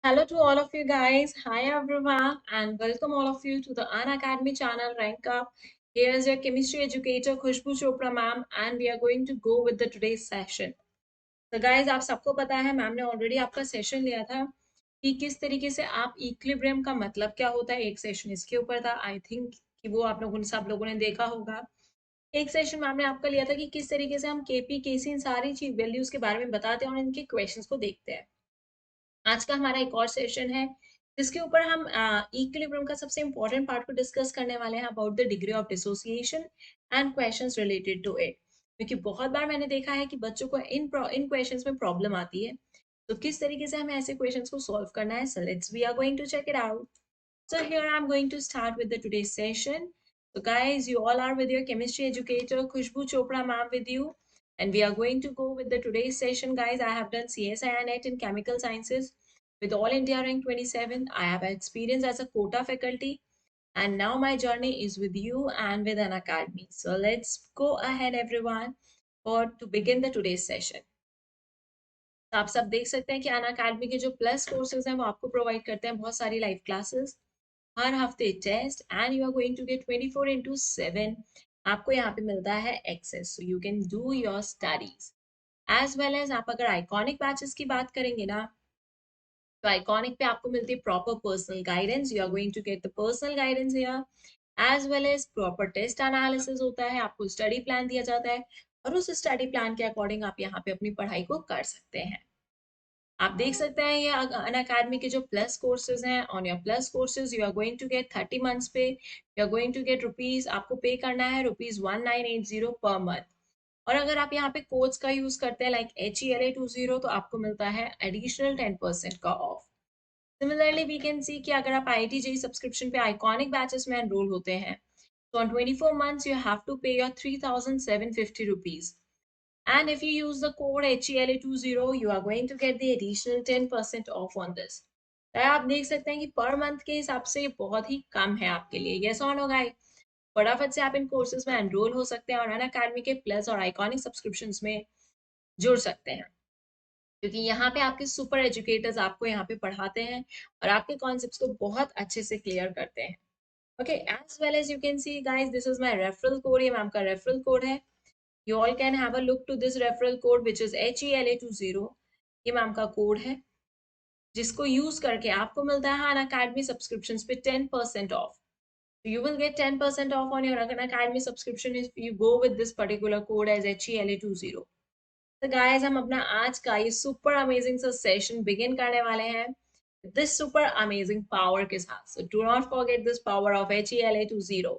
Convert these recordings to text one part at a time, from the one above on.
Hello to all of you guys. Hi everyone and welcome all of you to the Unacademy channel Rank Up. Here's your chemistry educator Khushbu Chopra ma'am and we are going to go with the today's session. तो guys आप सबको पता है ma'am ने already आपका session लिया था कि किस तरीके से आप इक्विलिब्रियम का मतलब क्या होता है। एक सेशन इसके ऊपर था आई थिंक कि वो आप लोगों ने सब लोगों ने देखा होगा। एक सेशन मैम ने आपका लिया था कि किस तरीके से हम केपी केसी इन सारी चीज वैल्यूज के बारे में बताते हैं और इनके क्वेश्चंस को देखते हैं। आज का हमारा एक और सेशन है जिसके ऊपर हम इक्विलिब्रियम का सबसे इंपॉर्टेंट पार्ट को डिस्कस करने वाले हैं about the degree of dissociation and questions related to it. क्योंकि बहुत बार मैंने देखा है कि बच्चों को इन क्वेश्चंस में प्रॉब्लम आती है, तो किस तरीके से हमें ऐसे क्वेश्चंस को सॉल्व करना है। So let's we are going to check it out. So here I'm going to start with the today's session. So guys, you all are with your chemistry educator Khushbu Chopra ma'am with you, and we are going to go with the today's session. Guys, I have done CSI and NET in chemical sciences with All India rank 27. I have experience as a quota faculty, and now my journey is with you and with an academy. So let's go ahead, everyone, for to begin the today's session. तो आप सब देख सकते हैं कि अन academy के जो plus courses हैं वो आपको प्रोवाइड करते हैं बहुत सारी लाइव क्लासेस, हर हफ्ते test and you are going to get 24/7। आपको यहाँ पे मिलता है access so you can do your studies as well as. आप अगर आइकॉनिक बैचेस की बात करेंगे ना, तो आइकॉनिक पे आपको मिलती है proper personal guidance. You are going to get the personal guidance here as well as proper test analysis होता है, आपको स्टडी प्लान दिया जाता है और उस स्टडी प्लान के अकॉर्डिंग आप यहाँ पे अपनी पढ़ाई को कर सकते हैं। आप देख सकते हैं ये अन अकेडमी के जो प्लस कोर्सेज हैं, on your plus courses you are going to get 30 months pay you are going to get rupees, आपको पे करना है ₹1980 पर मंथ। और अगर आप यहाँ पे कोड्स का यूज करते हैं लाइक HELA20 तो आपको मिलता है एडिशनल 10% का off. Similarly we can see कि अगर आप IIT JEE सब्सक्रिप्शन पे आइकॉनिक बैचेस में एनरोल होते हैं, तो on 24 months you have to pay your ₹3,750. And if you use the code HELA20, you are going to get the additional 10% off on this. तो आप देख सकते हैं कि पर मंथ के हिसाब से ये बहुत ही कम है आपके लिए। यस और नो गाइस, फटाफट से आप इन कोर्सेज में एनरोल हो सकते हैं और अन अकेडमी के प्लस और आइकॉनिक सब्सक्रिप्शंस में जुड़ सकते हैं, क्योंकि यहाँ पे आपके सुपर एजुकेटर्स आपको यहाँ पे पढ़ाते हैं और आपके कॉन्सेप्ट्स को बहुत अच्छे से क्लियर करते हैं। Okay, as well as you can see guys, this is my referral code. ये मैम का रेफरल कोड है। You all can have a look to this referral code which is HELA20। ये मैम का code है जिसको use करके आपको मिलता है अन अकेडमी सब्सक्रिप्शन पे 10% of. You will get 10% off on your An Academy subscription if you go with this particular code as HELA20। तो guys, हम अपना आज का ये सुपर अमेजिंग सा सेशन बिगिन करने वाले हैं दिस सुपर अमेजिंग पावर के साथ। So do not forget this power of HELA20।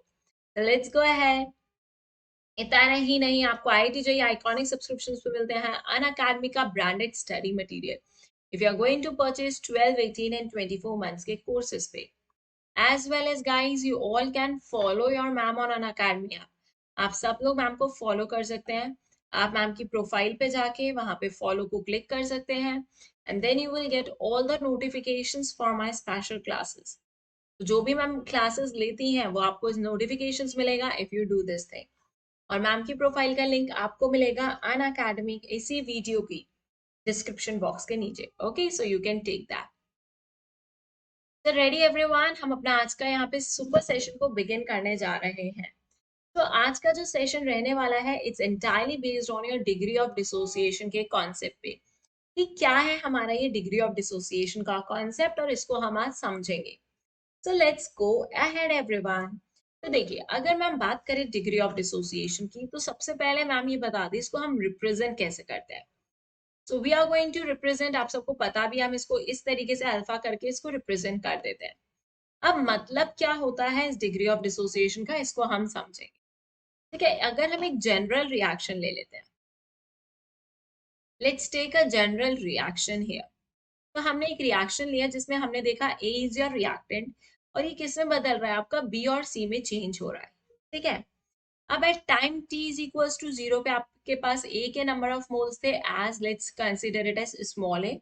So let's go ahead। इतना ही नहीं, आपको IIT JEE आइकॉनिक सब्सक्रिप्शंस पे मिलते हैं अन अकेडमी का branded study material if you are going to purchase 12, 18 and 24 months के कोर्सेज पे। As well as guys, you all can follow your ma'am on Unacademy app. आप सब लोग ma'am को फॉलो कर सकते हैं। आप मैम की प्रोफाइल पे जाके वहां पे फॉलो को क्लिक कर सकते हैं and then you will get all the notifications for my special classes. जो भी मैम क्लासेस लेती हैं वो आपको नोटिफिकेशंस मिलेगा if you do this thing. और मैम की प्रोफाइल का लिंक आपको मिलेगा अन अकेडमी इसी वीडियो की डिस्क्रिप्शन बॉक्स के नीचे। Okay, so you can take that. तो रेडी एवरीवन, हम अपना आज का यहाँ पे सुपर सेशन को बिगिन करने जा रहे हैं। तो आज का जो सेशन रहने वाला है it's entirely based on your degree of dissociation के कॉन्सेप्ट पे कि क्या है हमारा ये डिग्री ऑफ डिसोसिएशन का कॉन्सेप्ट और इसको हम आज समझेंगे। सो लेट्स गो अहेड एवरीवन। तो देखिए, अगर मैम बात करें डिग्री ऑफ डिसोसिएशन की, तो सबसे पहले मैम ये बता दें इसको हम रिप्रेजेंट कैसे करते हैं। So we are going to represent, आप सबको पता भी, हम इसको इस तरीके से अल्फा करके इसको रिप्रेजेंट कर देते हैं। अब मतलब क्या होता है इस डिग्री ऑफ डिसोसिएशन का, इसको हम समझेंगे। ठीक है, अगर हम एक जनरल रिएक्शन ले लेते हैं, let's take a general reaction here. तो हमने एक रिएक्शन लिया जिसमें हमने देखा ए इज योर रिएक्टेंट और ये किस में बदल रहा है, आपका बी और सी में चेंज हो रहा है। ठीक है, अब at time t is equals to 0 पे आपके पास ए के नंबर ऑफ मोल्स थे as let's consider it as small a.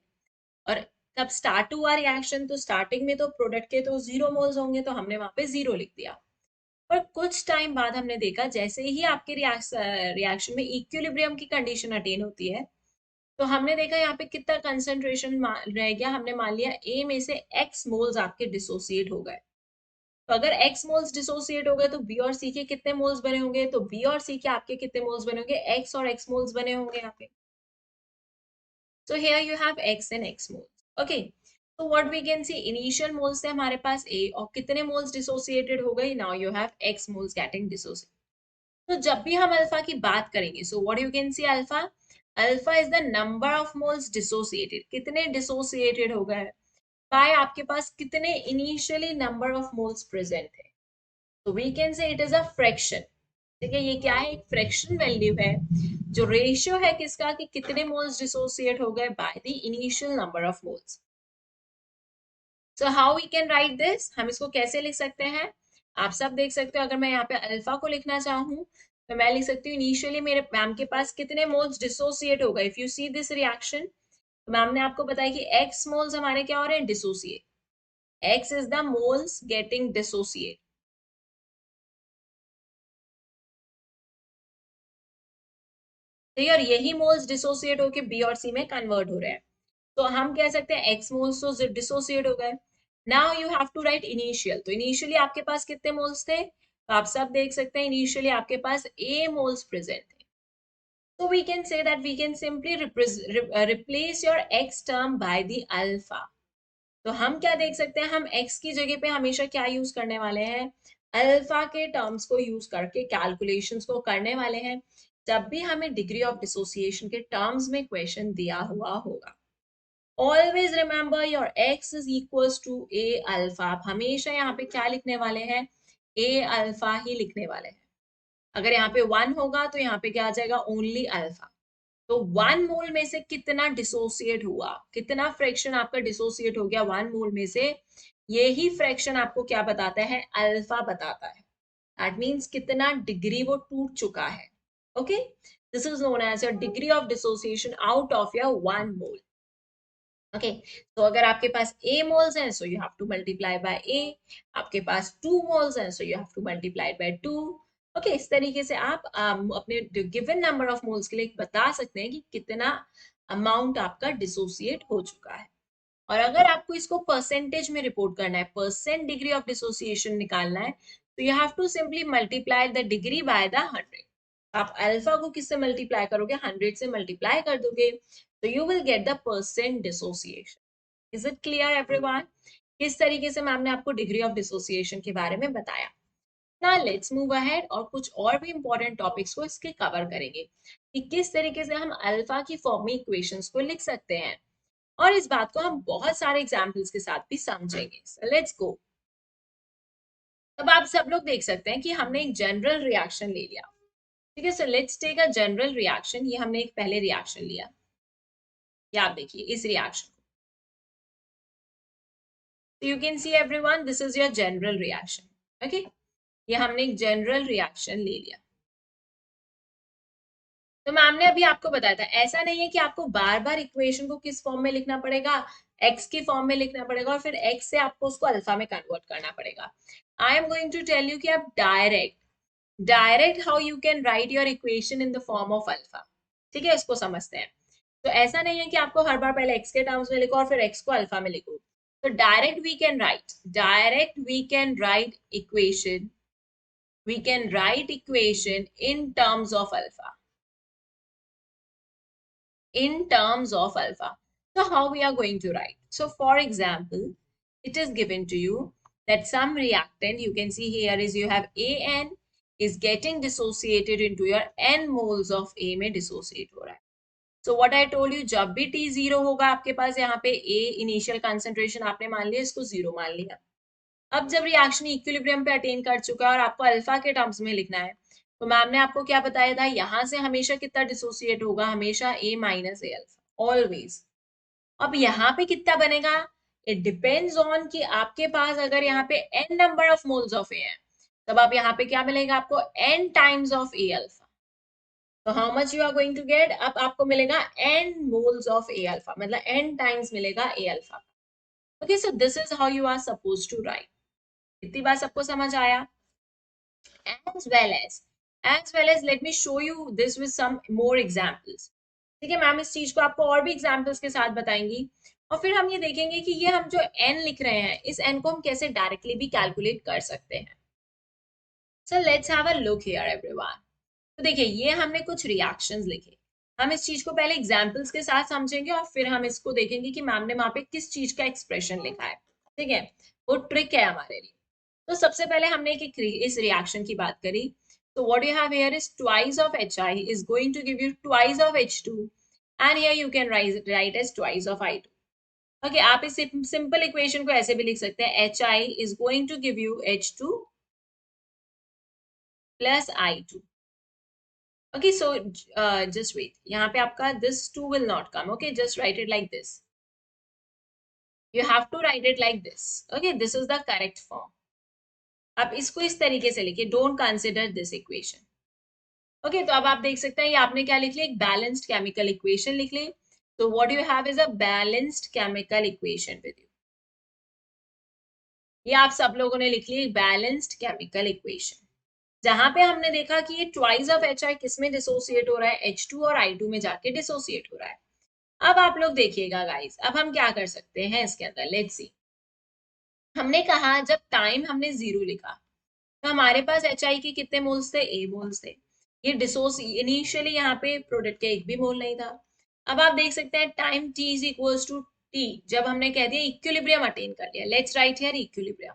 और तब स्टार्ट हुआ रिएक्शन, तो स्टार्टिंग में तो प्रोडक्ट के तो 0 मोल्स होंगे, तो हमने वहां पे 0 लिख दिया। पर कुछ टाइम बाद हमने देखा जैसे ही आपके रिएक्शन में इक्विलिब्रियम की कंडीशन अटेन होती है, तो हमने देखा यहाँ पे कितना कंसेंट्रेशन रह गया, हमने मान लिया ए में से एक्स मोल्स आपके डिसोसिएट हो गए। तो अगर एक्स मोल्स डिसोसिएट हो गए तो बी और सी के कितने मोल्स बने होंगे, तो बी और सी के आपके कितने मोल्स बने होंगे, एक्स और एक्स मोल्स बने होंगे यहाँ पे। So here you have x and x moles. Okay. So what we can see, initial moles थे हमारे पास A और कितने moles dissociated हो गई, now you have x moles getting dissociated. तो जब भी हम अल्फा की बात करेंगे, so what you can see alpha, alpha is the number of moles dissociated. कितने dissociated हो गए by आपके पास कितने initially number of moles present है. So we can say it is a fraction. ठीक है, ये क्या है, एक फ्रैक्शन वैल्यू है, जो रेशियो है किसका, कि कितने मोल्स डिसोसिएट हो गए by the initial number of moles. So how we can write this, हम इसको कैसे लिख सकते हैं, आप सब देख सकते हो. अगर मैं यहाँ पे अल्फा को लिखना चाहूँ तो मैं लिख सकती हूँ इनिशियली मेरे मैम के पास कितने मोल्स डिसोसिएट हो गए. If you see this reaction, तो मैम ने आपको बताया कि एक्स मोल्स हमारे क्या हो रहे हैं, dissociate. X is the moles getting dissociate. तो यार यही मोल्स डिसोसिएट होके बी और सी में कन्वर्ट हो रहे हैं. तो हम कह सकते हैं एक्स मोल्स तो डिसोसिएट हो गए. Now you have to write initial. तो इनिशियली आपके पास कितने मोल्स थे, तो आप सब देख सकते हैं इनिशियली आपके पास ए मोल्स प्रेजेंट थे. So we can say that we can simply replace your x term by the alpha. तो हम क्या देख सकते हैं, हम x की जगह पे हमेशा क्या यूज करने वाले हैं, अल्फा के टर्म्स को यूज करके कैलकुलेशंस को करने वाले हैं जब भी हमें डिग्री ऑफ डिसोसिएशन के टर्म्स में क्वेश्चन दिया हुआ होगा. Always remember your x is equals to a alpha. आप हमेशा यहाँ पे क्या लिखने वाले हैं, a अल्फा ही लिखने वाले हैं. अगर यहाँ पे 1 होगा तो यहाँ पे क्या आ जाएगा, ओनली अल्फा. तो 1 मोल में से कितना डिसोसिएट हुआ, कितना फ्रैक्शन आपका डिसोसिएट हो गया 1 मोल में से, यही फ्रैक्शन आपको क्या बताता है, अल्फा बताता है. दैट मीन्स कितना डिग्री वो टूट चुका है. Okay, this is known as your degree of dissociation out of your 1 mole. Okay, तो अगर आपके पास a मोल्स हैं so you have to multiply by a, आपके पास 2 मोल्स हैं so you have to multiply by 2. Okay, इस तरीके से आप अपने गिवन नंबर ऑफ मोल्स के लिए बता सकते हैं कि कितना अमाउंट आपका डिसोसिएट हो चुका है. और अगर आपको इसको परसेंटेज में रिपोर्ट करना है, परसेंट डिग्री ऑफ डिसोसिएशन निकालना है, तो you have to simply multiply the degree by the 100. आप अल्फा को किससे मल्टीप्लाई करोगे, 100 से मल्टीप्लाई कर दोगे, तो you will get the percent dissociation. Is it clear everyone, किस तरीके से मैम ने आपको डिग्री ऑफ डिसोसिएशन के बारे में बताया. नाउ लेट्स मूव अहेड और कुछ और भी इंपॉर्टेंट टॉपिक्स को इसके कवर करेंगे कि किस तरीके से हम अल्फा की फॉर्म में इक्वेशंस को लिख सकते हैं, और इस बात को हम बहुत सारे एग्जाम्पल्स के साथ भी समझेंगे. Let's go. अब आप सब लोग देख सकते हैं कि हमने एक जनरल रिएक्शन ले लिया. ठीक है, so let's take a general reaction. ये हमने एक पहले रिएक्शन लिया, ये आप देखिए इस रिएक्शन को. So you can see everyone, this is your general reaction. Okay, ये हमने एक जनरल रिएक्शन ले लिया. तो मैम ने अभी आपको बताया था, ऐसा नहीं है कि आपको बार बार इक्वेशन को किस फॉर्म में लिखना पड़ेगा, एक्स की फॉर्म में लिखना पड़ेगा और फिर एक्स से आपको उसको अल्फा में कन्वर्ट करना पड़ेगा. I am going to tell you कि आप direct how you can write your equation in the form of alpha. ठीक है, इसको समझते हैं. तो ऐसा नहीं है कि आपको हर बार पहले एक्स के टर्म्स में लिखो और फिर एक्स को अल्फा में लिखो. तो direct we can write equation, we can write equation in terms of alpha, in terms of alpha. So how we are going to write? So for example, it is given to you that some reactant, you can see here is you have AN is getting dissociated into your N moles of A में dissociate हो रहा है. So what I told you, जब भी T 0 होगा आपके पास यहाँ पे A initial concentration आपने मान लिया, इसको 0 मान लिया. अब जब रिएक्शन इक्विलिब्रियम पे अटेन कर चुका है और आपको अल्फा के टर्म्स में लिखना है, तो मैम ने आपको क्या बताया था, यहां से हमेशा कितना डिसोसिएट होगा, हमेशा a minus A alpha always. अब यहाँ पे कितना बनेगा, इट डिपेंड्स ऑन कि आपके पास अगर यहाँ पे n number of moles of a है, तब आप यहाँ पे क्या मिलेगा आपको, n times of A alpha. तो how much you are going to get, अब आपको मिलेगा n moles of A alpha, मतलब n टाइम्स मिलेगा a alpha. Okay, so this is how you are suppose to write. इतनी बात सबको समझ आया? as well as let me show you this with some more examples. ठीक है ma'am, इस चीज को आपको और भी एग्जाम्पल्स के साथ बताएंगी। और फिर हम ये देखेंगे कि ये हम जो एन लिख रहे हैं, इस एन को हम कैसे डायरेक्टली भी कैलकुलेट कर सकते हैं। So let's have a look here everyone. तो देखिए, ये हमने कुछ रिएक्शंस लिखे। हम इस चीज को पहले एग्जाम्पल्स के साथ समझेंगे और फिर हम इसको देखेंगे कि मैम ने वहां पे किस चीज का एक्सप्रेशन लिखा है। ठीक है, वो ट्रिक है हमारे लिए। तो सबसे पहले हमने इस रिएक्शन की बात करी। तो what you have here is twice of HI is going to give you twice of H2, and here you can write as twice of I2. Okay, आप इस सिंपल इक्वेशन को ऐसे भी लिख सकते हैं, HI is going to give you H2 plus I2. Okay, so just wait. यहाँ पे आपका this 2 will not come. Okay, just write it like this. You have to write it like this. Okay, this is the correct form. आप इसको इस तरीके से लिखिए, don't consider this equation. Okay, तो अब आप देख सकते हैं ये आपने क्या लिख लिया, एक बैलेंस्ड केमिकल इक्वेशन लिख ली। तो what you have is a balanced chemical equation with you. ये आप सब लोगों ने लिख ली, बैलेंस्ड केमिकल इक्वेशन, जहां पे हमने देखा कि ये ट्वाइस ऑफ HI किस में डिसोसिएट हो रहा है, H2 और I2 में जाके डिसोसिएट हो रहा है। अब आप लोग देखिएगा गाइस, अब हम क्या कर सकते हैं इसके अंदर, लेट्स सी। हमने कहा जब टाइम हमने 0 लिखा तो हमारे पास HI के कितने मोल्स थे, A मोल्स थे। ये इनिशियली यहाँ पे प्रोडक्ट का एक भी मोल नहीं था। अब आप देख सकते हैं time t is equals to t, जब हमने कह दिया इक्विलिब्रियम अटेन कर लिया, लेट्स राइट हियर इक्विलिब्रियम।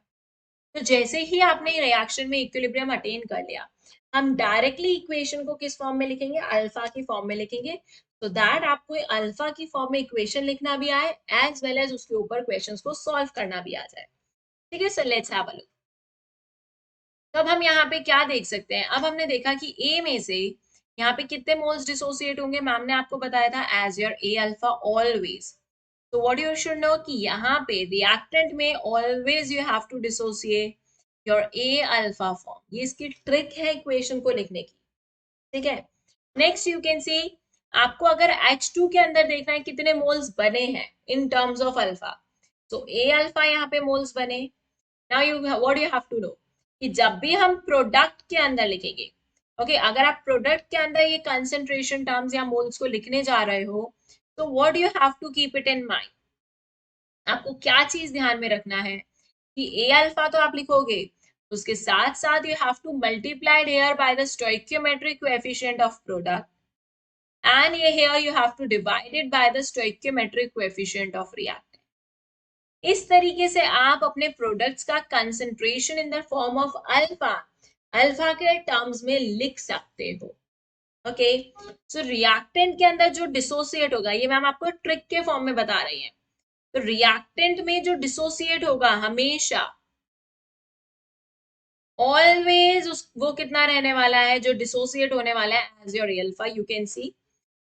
तो जैसे ही आपने रिएक्शन में इक्विलिब्रियम अटेन कर लिया, हम डायरेक्टली इक्वेशन को किस फॉर्म में लिखेंगे, अल्फा की फॉर्म में लिखेंगे, तो दैट आपको अल्फा की फॉर्म में इक्वेशन लिखना भी आए, एज वेल एज उसके ऊपर क्वेश्चंस को सॉल्व करना भी आ जाए। ठीक है, so let's have a look. तो अब हम यहाँ पे क्या देख सकते हैं, अब हमने देखा कि ए में से यहाँ पे कितने मोल्स डिसोसिएट होंगे, मैम ने आपको बताया था as your A alpha always. तो व्हाट यू शुड नो कि यहाँ पे रिएक्टेंट में always you have to dissociate your A alpha form. ये इसकी ट्रिक है इक्वेशन को लिखने की। ठीक है, नेक्स्ट यू कैन सी, आपको अगर H2 के अंदर देखना है कितने मोल्स बने हैं इन टर्म्स ऑफ अल्फा, तो ए अल्फा यहाँ पे मोल्स बने। Now you what you have to know कि जब भी हम प्रोडक्ट के अंदर लिखेंगे, ओके अगर आप प्रोडक्ट के अंदर ये कंसेंट्रेशन टर्म्स या मोल्स को लिखने जा रहे हो, तो what you have to keep it in mind, आपको क्या चीज ध्यान में रखना है कि ए अल्फा तो आप लिखोगे, उसके साथ साथ you have two multiplied here bye the stoichiometric coefficient of product, and here you have to divide it by the stoichiometric coefficient of reactant. इस तरीके से आप अपने प्रोडक्ट्स का concentration in the form of alpha, alpha के terms में लिख सकते हो। ओके, सो रिएक्टेंट के अंदर जो डिसोसिएट होगा, ये मैम आपको ट्रिक के फॉर्म में बता रही है। तो रिएक्टेंट में जो डिसोसिएट होगा हमेशा ऑलवेज वो कितना रहने वाला है, जो डिसोसिएट होने वाला है as your alpha. You can see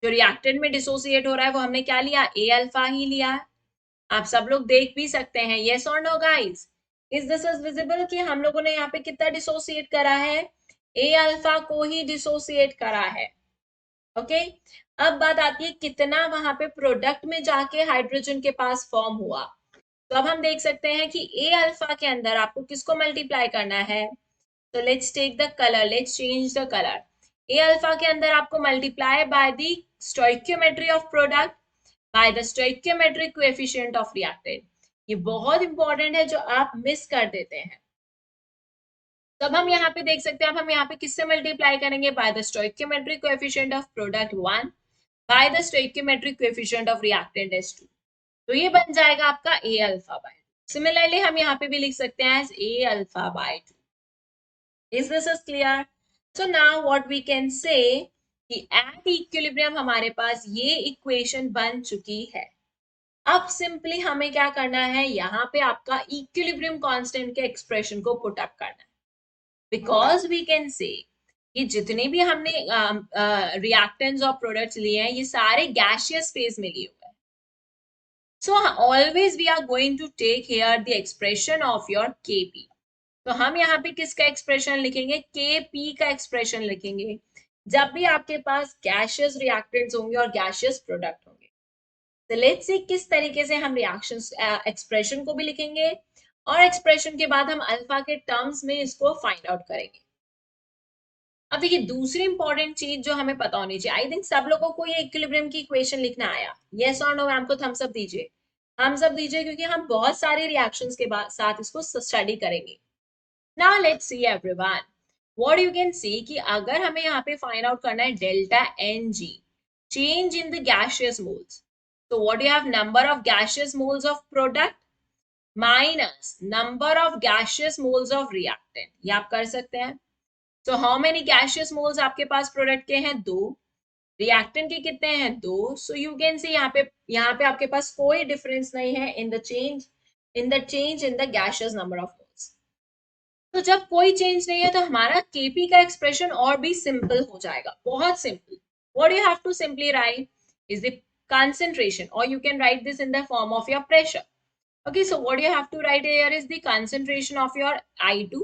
जो रिएक्टेंट में डिसोसिएट हो रहा है वो हमने क्या लिया, ए अल्फा ही लिया है। आप सब लोग देख भी सकते हैं, यस और no guys, is this is visible कि हम लोगों ने यहाँ पे कितना डिसोसिएट करा है, ए अल्फा को ही डिसोसिएट करा है। ओके, अब बात आती है कितना वहां पे प्रोडक्ट में जाके हाइड्रोजन के पास फॉर्म हुआ। तो अब हम देख सकते हैं कि ए अल्फा के अंदर आपको किसको मल्टीप्लाई करना है, तो let's take the colour, let's change the colour. A alpha के अंदर आपको multiply by the stoichiometry of product by the stoichiometric coefficient of reactant. ये बहुत इंपॉर्टेंट है जो आप मिस कर देते हैं। तो अब हम यहाँ पे देख सकते हैं, अब हम यहाँ पे किससे मल्टीप्लाई करेंगे, bye the stoichiometric coefficient of product 1 bye the stoichiometric coefficient of reactant S2। तो ये बन जाएगा आपका ए अल्फा बाय 2। सिमिलरली हम यहाँ पे भी लिख सकते हैं as A alpha by 2। Is this is clear? So now what we can say कि at equilibrium हमारे पास ये इक्वेशन बन चुकी है। अब सिंपली हमें क्या करना है, यहाँ पे आपका इक्विलिब्रियम कांस्टेंट के एक्सप्रेशन को पुट अप करना है, बिकॉज वी कैन से ये जितने भी हमने रिएक्टेंट्स और प्रोडक्ट्स लिए हैं ये सारे गैसियस फेज में लिए हुए हैं। So always we are going to take here the expression of your Kp। तो हम यहाँ पे किसका एक्सप्रेशन लिखेंगे, Kp का एक्सप्रेशन लिखेंगे जब भी आपके पास गैसियस रिएक्टेंट्स होंगे और गैसियस प्रोडक्ट होंगे। तो लेट्स सी किस तरीके से हम रिएक्शंस एक्सप्रेशन को भी लिखेंगे और एक्सप्रेशन के बाद हम अल्फा के टर्म्स में इसको फाइंड आउट करेंगे। अब देखिए दूसरी इंपॉर्टेंट चीज जो हमें पता होनी चाहिए, आई थिंक सब लोगों को ये इक्विलिब्रियम की इक्वेशन लिखना आया, यस और नो? मैम को थम्स अप दीजिए, थम्स अप दीजिए, क्योंकि हम बहुत सारे रिएक्शंस के बाद साथ इसको स्टडी करेंगे। Now let's see everyone, what you can see कि अगर हमें यहाँ पे फाइंड आउट करना है delta N G, change in the gaseous moles, तो what you have, number of gaseous moles of product minus number of gaseous moles of reactant, ये आप कर सकते हैं। So how many gaseous moles आपके पास प्रोडक्ट के हैं? 2। रिएक्टेंट के कितने हैं? 2। सो यू कैन सी यहाँ पे आपके पास कोई डिफरेंस नहीं है इन the gaseous number of moles. तो जब कोई चेंज नहीं है तो हमारा केपी का एक्सप्रेशन और भी सिंपल हो जाएगा, बहुत simple. What you have to simply write is the concentration, or you can write this in the form of your pressure. Okay, so what you have to write here is the concentration of your I2.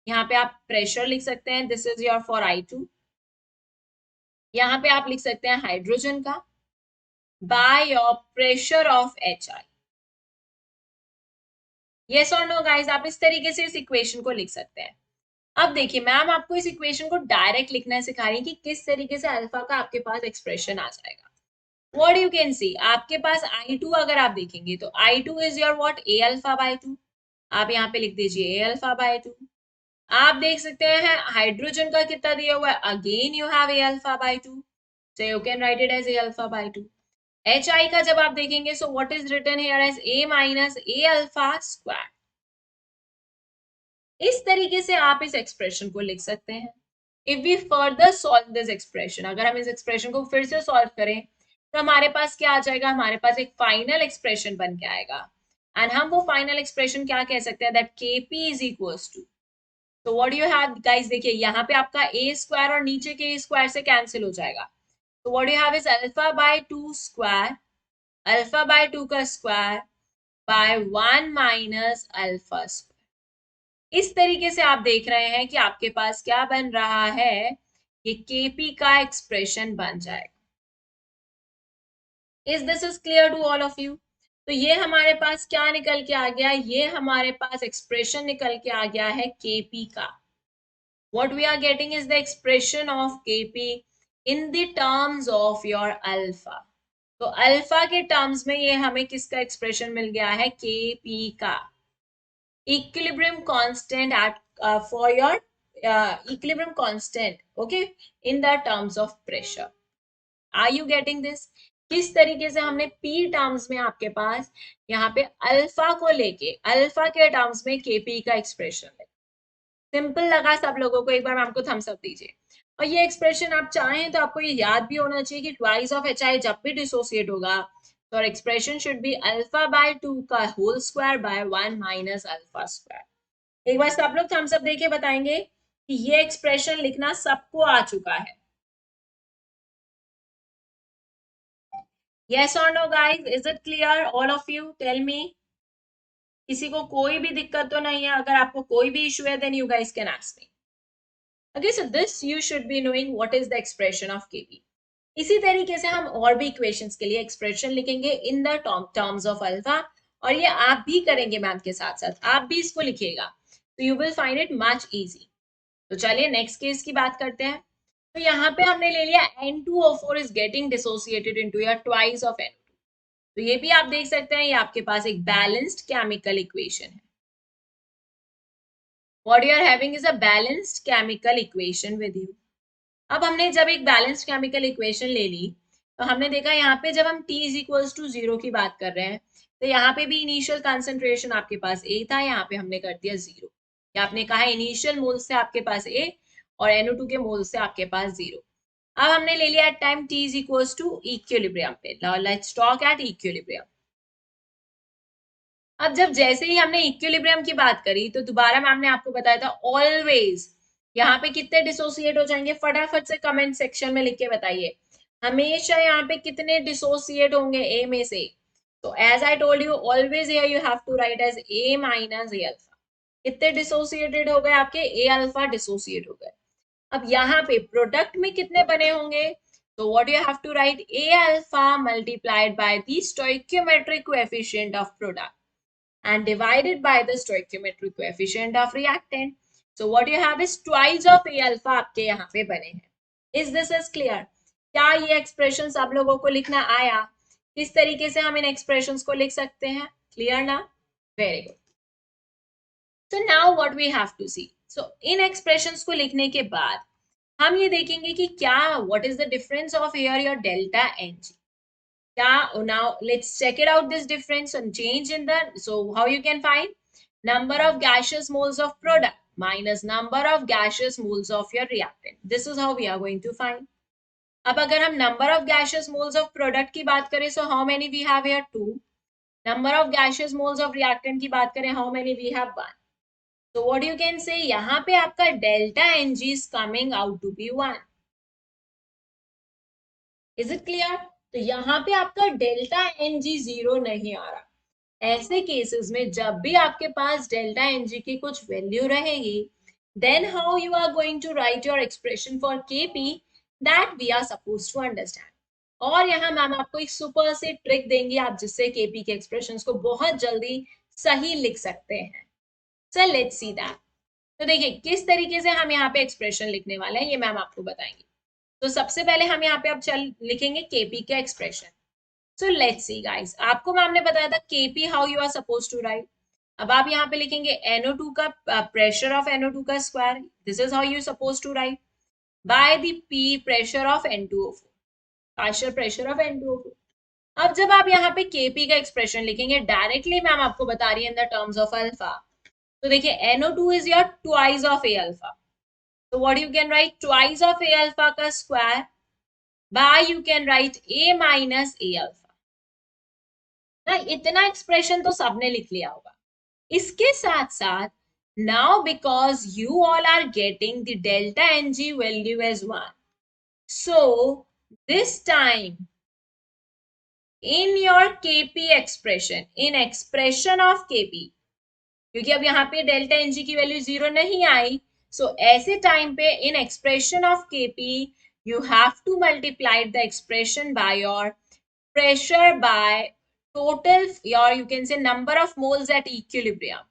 यहाँ पे आप pressure लिख सकते हैं, this is your for I2। यहाँ पे आप लिख सकते हैं हाइड्रोजन का bye your pressure of HI। Yes और नो गाइस? आप इस तरीके से इस इक्वेशन को लिख सकते हैं। अब देखिए मैम आपको इस इक्वेशन को डायरेक्ट लिखना सिखा रही है कि किस तरीके से अल्फा का आपके पास एक्सप्रेशन आ जाएगा। व्हाट यू कैन सी, आपके पास I2 अगर आप देखेंगे तो I2 is your what, A alpha by 2। आप यहाँ पे लिख दीजिए A अल्फा बाय 2। आप देख सकते हैं हाइड्रोजन का कितना दिया हुआ है, again you have A alpha by 2, so you can write it as A alpha by 2। HI का जब आप देखेंगे, so what is written here as A minus A alpha square। इस तरीके से आप इस एक्सप्रेशन को लिख सकते हैं। If we further solve this expression, अगर हम इस एक्सप्रेशन को फिर से सॉल्व करें तो हमारे पास क्या आ जाएगा, हमारे पास एक फाइनल एक्सप्रेशन बन के आएगा। एंड हम वो फाइनल एक्सप्रेशन क्या कह सकते हैं, that Kp is equals to, तो व्हाट यू हैव गाइस, देखिए यहाँ पे आपका A स्क्वायर और नीचे के स्क्वायर से कैंसिल हो जाएगा। So what you have is alpha by 2 square, alpha by 2 का square by 1 minus alpha square। इस तरीके से आप देख रहे हैं कि आपके पास क्या बन रहा है, ये Kp का एक्सप्रेशन बन जाएगा। Is this is clear to all of you? तो ये हमारे पास क्या निकल के आ गया, ये हमारे पास एक्सप्रेशन निकल के आ गया है Kp का। What we are getting is the expression of Kp in the terms of your alpha। तो अल्फा के टर्म्स में ये हमें किसका एक्सप्रेशन मिल गया है, Kp का। Equilibrium constant at for your equilibrium constant, okay, in the terms of pressure. Are you getting this? किस तरीके से हमने पी टर्म्स में आपके पास यहाँ पे अल्फा को लेके अल्फा के टर्म्स में Kp का एक्सप्रेशन है। सिंपल लगा सब लोगों को? एक बार मैम को थम्स अप दीजिए। और ये एक्सप्रेशन आप चाहें तो आपको ये याद भी होना चाहिए कि ट्वाइस ऑफ HI जब भी डिसोसिएट होगा तो expression should be alpha by 2 का whole square by 1 minus alpha square. एक बार सब लोग थम्स अप देके बताएंगे कि ये एक्सप्रेशन लिखना सबको आ चुका है। यस और no guys, is it clear all of you? Tell me, किसी को कोई भी दिक्कत तो नहीं है? अगर आपको कोई भी इशू है then you guys can ask me. Okay, so this you should be knowing what is the expression of Kp। इसी तरीके से हम और भी इक्वेशंस के लिए एक्सप्रेशन लिखेंगे इन द टर्म्स ऑफ अल्फा, और ये आप भी करेंगे मैम के साथ साथ, आप भी इसको लिखिएगा, तो you will find it much easy. तो चलिए नेक्स्ट केस की बात करते हैं। तो यहाँ पे हमने ले लिया N2O4 is getting dissociated into your twice of N2। तो ये भी आप देख सकते हैं, ये आपके पास एक बैलेंस्ड केमिकल इक्वेशन है। What you are having is a balanced chemical equation with you। अब हमने जब एक बैलेंस्ड केमिकल इक्वेशन ले ली तो हमने देखा यहाँ पे जब हम T इज इक्वल्स टू 0 की बात कर रहे हैं तो यहाँ पे भी इनिशियल कंसंट्रेशन आपके पास A था, यहाँ पे हमने कर दिया 0। या आपने कहा इनिशियल मोल से आपके पास A और NO2 के मोल से आपके पास 0। अब हमने ले लिया at time T is equals to equilibrium पे। Now let's talk at equilibrium. अब जब जैसे ही हमने इक्विलिब्रियम की बात करी तो दोबारा मैम ने आपको बताया था ऑलवेज यहाँ पे कितने डिसोसिएट हो जाएंगे, फटाफट से कमेंट सेक्शन में लिख के बताइए। हमेशा यहाँ पे कितने डिसोसिएट होंगे ए में से? तो as I told you always here you have to write as A minus A alpha. कितने डिसोसिएटेड हो गए आपके? A अल्फा डिसोसिएट हो गए। अब यहाँ पे प्रोडक्ट में कितने बने होंगे? तो what you have to write, A alpha multiplied by the stoichiometric coefficient of product and divided by the stoichiometric coefficient of reactant। So what you have is twice of A alpha आपके यहाँ पे बने हैं. Is this is clear? क्या ये expression सब लोगों को लिखना आया? किस तरीके से हम इन एक्सप्रेशंस को लिख सकते हैं? क्लियर ना? Very good. So now what we have to see. So in expressions को लिखने के बाद हम ये देखेंगे कि क्या what is the difference of here your delta ng. क्या now let's check it out this difference and change in the, so how you can find number of gaseous moles of product minus number of gaseous moles of your reactant. This is how we are going to find. अब अगर हम number of gaseous moles of product की बात करें, so how many we have here? 2. Number of gaseous moles of reactant की बात करें, how many we have? 1. So what you can say, यहाँ पे आपका delta Ng is coming out to be 1. Is it clear? तो यहाँ पे आपका delta Ng 0 नहीं आ रहा. ऐसे केसेस में जब भी आपके पास delta Ng की कुछ वैल्यू रहेगी, then how you are going to write your expression for Kp, that we are supposed to understand. और यहाँ मैम आपको एक सुपर से ट्रिक देंगी आप, जिससे Kp के एक्सप्रेशंस को बहुत जल्दी सही लिख सकते हैं. So let's see that. तो देखिए किस तरीके से हम यहाँ पे एक्सप्रेशन लिखने वाले हैं, ये मैम आपको बताएंगे. तो सबसे पहले हम यहाँ पे अब लिखेंगे केपी का expression. So let's see guys, आपको मैम ने बताया था KP how you are suppose to write. अब आप यहाँ पे लिखेंगे NO2 का प्रेशर ऑफ NO2 का square. This is how you suppose to write by the P pressure of N2O4, partial pressure of N2O4. अब जब आप यहाँ पे केपी का एक्सप्रेशन लिखेंगे डायरेक्टली, मैम आपको बता रही है इन द टर्म्स ऑफ अल्फा. तो देखिए NO2 is your twice of A alpha. So what you can write, twice of A alpha का square by you can write A minus A alpha. ना इतना expression तो सबने लिख लिया होगा. इसके साथ साथ now because you all are getting the delta Ng value as 1. So this time in your Kp expression, in expression of Kp, क्योंकि अब यहाँ पे डेल्टा एनजी की वैल्यू 0 नहीं आई, सो ऐसे टाइम पे in expression of Kp you have to multiply the expression by your pressure by total your you can say number of moles at equilibrium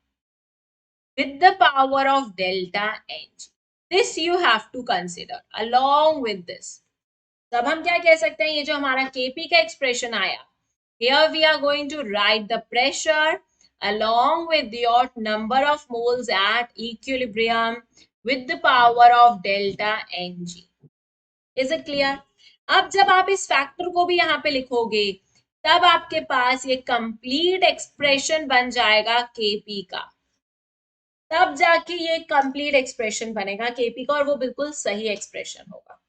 with the power of delta Ng. This you have to consider along with this. तब हम क्या कह सकते हैं, ये जो हमारा Kp का एक्सप्रेशन आया, here we are going to write the pressure along with your number of moles at equilibrium with the power of delta Ng. Is it clear? अब जब आप इस फैक्टर को भी यहाँ पे लिखोगे, तब आपके पास ये कंप्लीट एक्सप्रेशन बन जाएगा Kp का. तब जाके ये कंप्लीट एक्सप्रेशन बनेगा Kp का, और वो बिल्कुल सही एक्सप्रेशन होगा.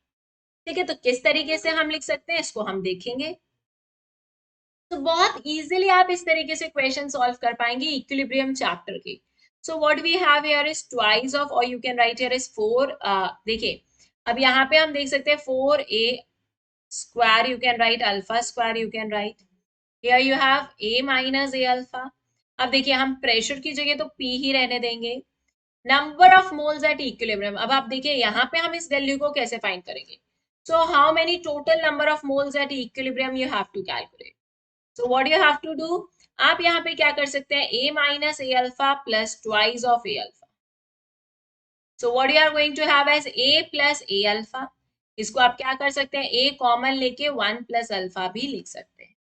ठीक है, तो किस तरीके से हम लिख सकते हैं इसको हम देखेंगे. तो बहुत इजीली आप इस तरीके से क्वेश्चन सॉल्व कर पाएंगे इक्विलिब्रियम चैप्टर के. So what we have here is twice of, और you can write here is 4. देखिए अब यहाँ पे हम देख सकते हैं 4a square, you can right alpha square, you can write here you have a minus a alpha. अब देखिए हम प्रेशर की जगह तो p ही रहने देंगे. Number of moles at equilibrium, अब आप देखिए यहाँ पे हम इस वैल्यू को कैसे फाइंड करेंगे. So how many total number of moles at equilibrium you have to calculate. So what you have to do, आप यहाँ पे क्या कर सकते हैं, a minus a alpha plus twice of a alpha. So what you are going to have as a plus a alpha. इसको आप क्या कर सकते हैं, a कॉमन लेके 1 plus alpha भी लिख सकते हैं.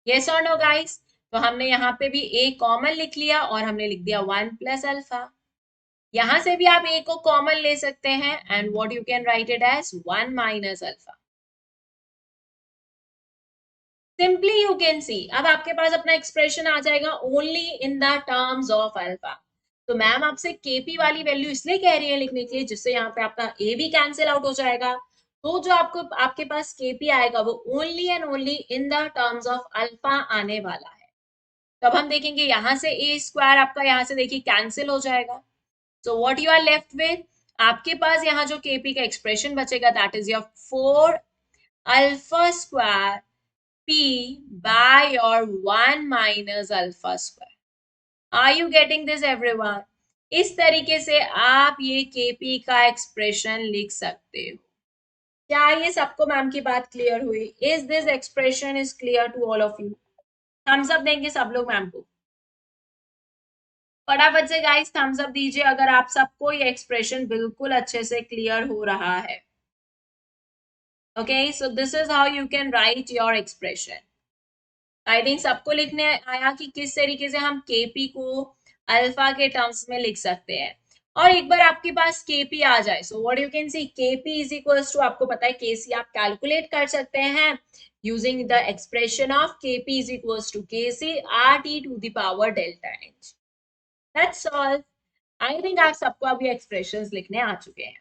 Yes or no guys? तो हमने यहाँ पे भी a कॉमन लिख लिया और हमने लिख दिया 1 plus alpha. यहाँ से भी आप a को कॉमन ले सकते हैं and what you can write it as 1 minus alpha. Simply you can सी, अब आपके पास अपना एक्सप्रेशन आ जाएगा only in the terms of alpha. तो मैम आपसे केपी वाली वैल्यू इसलिए कह रही है लिखने के लिए, जिससे यहाँ पे आपका ए भी कैंसिल आउट हो जाएगा. तो जो आपको आपके पास केपी आएगा वो only and only in the terms of alpha आने वाला है. तब हम देखेंगे यहाँ से ए स्क्वायर आपका यहाँ से देखिए कैंसिल हो जाएगा. So what you are left with, आपके पास यहाँ जो केपी का एक्सप्रेशन बचेगा that is your 4 alpha square P by your 1 minus alpha square. Are you getting this everyone? इस तरीके से आप ये Kp का एक्सप्रेशन लिख सकते हो. क्या ये सबको मैम की बात क्लियर हुई? Is this expression is clear to all of you? Thumbs up देंगे सब लोग मैम को. फटाफट से गाइस थम्स अप दीजिए अगर आप सबको ये एक्सप्रेशन बिल्कुल अच्छे से क्लियर हो रहा है. Okay, so this is how you can write your expression. I think सबको लिखने आया कि किस तरीके से हम केपी को अल्फा के टर्म्स में लिख सकते हैं. और एक बार आपके पास केपी आ जाए, so what you can see, KP is equals to, आपको पता है केसी आप कैलकुलेट कर सकते हैं using the expression of KP is equals to KC R T to the power delta H. That's all. I think आप सबको अभी एक्सप्रेशंस लिखने आ चुके हैं.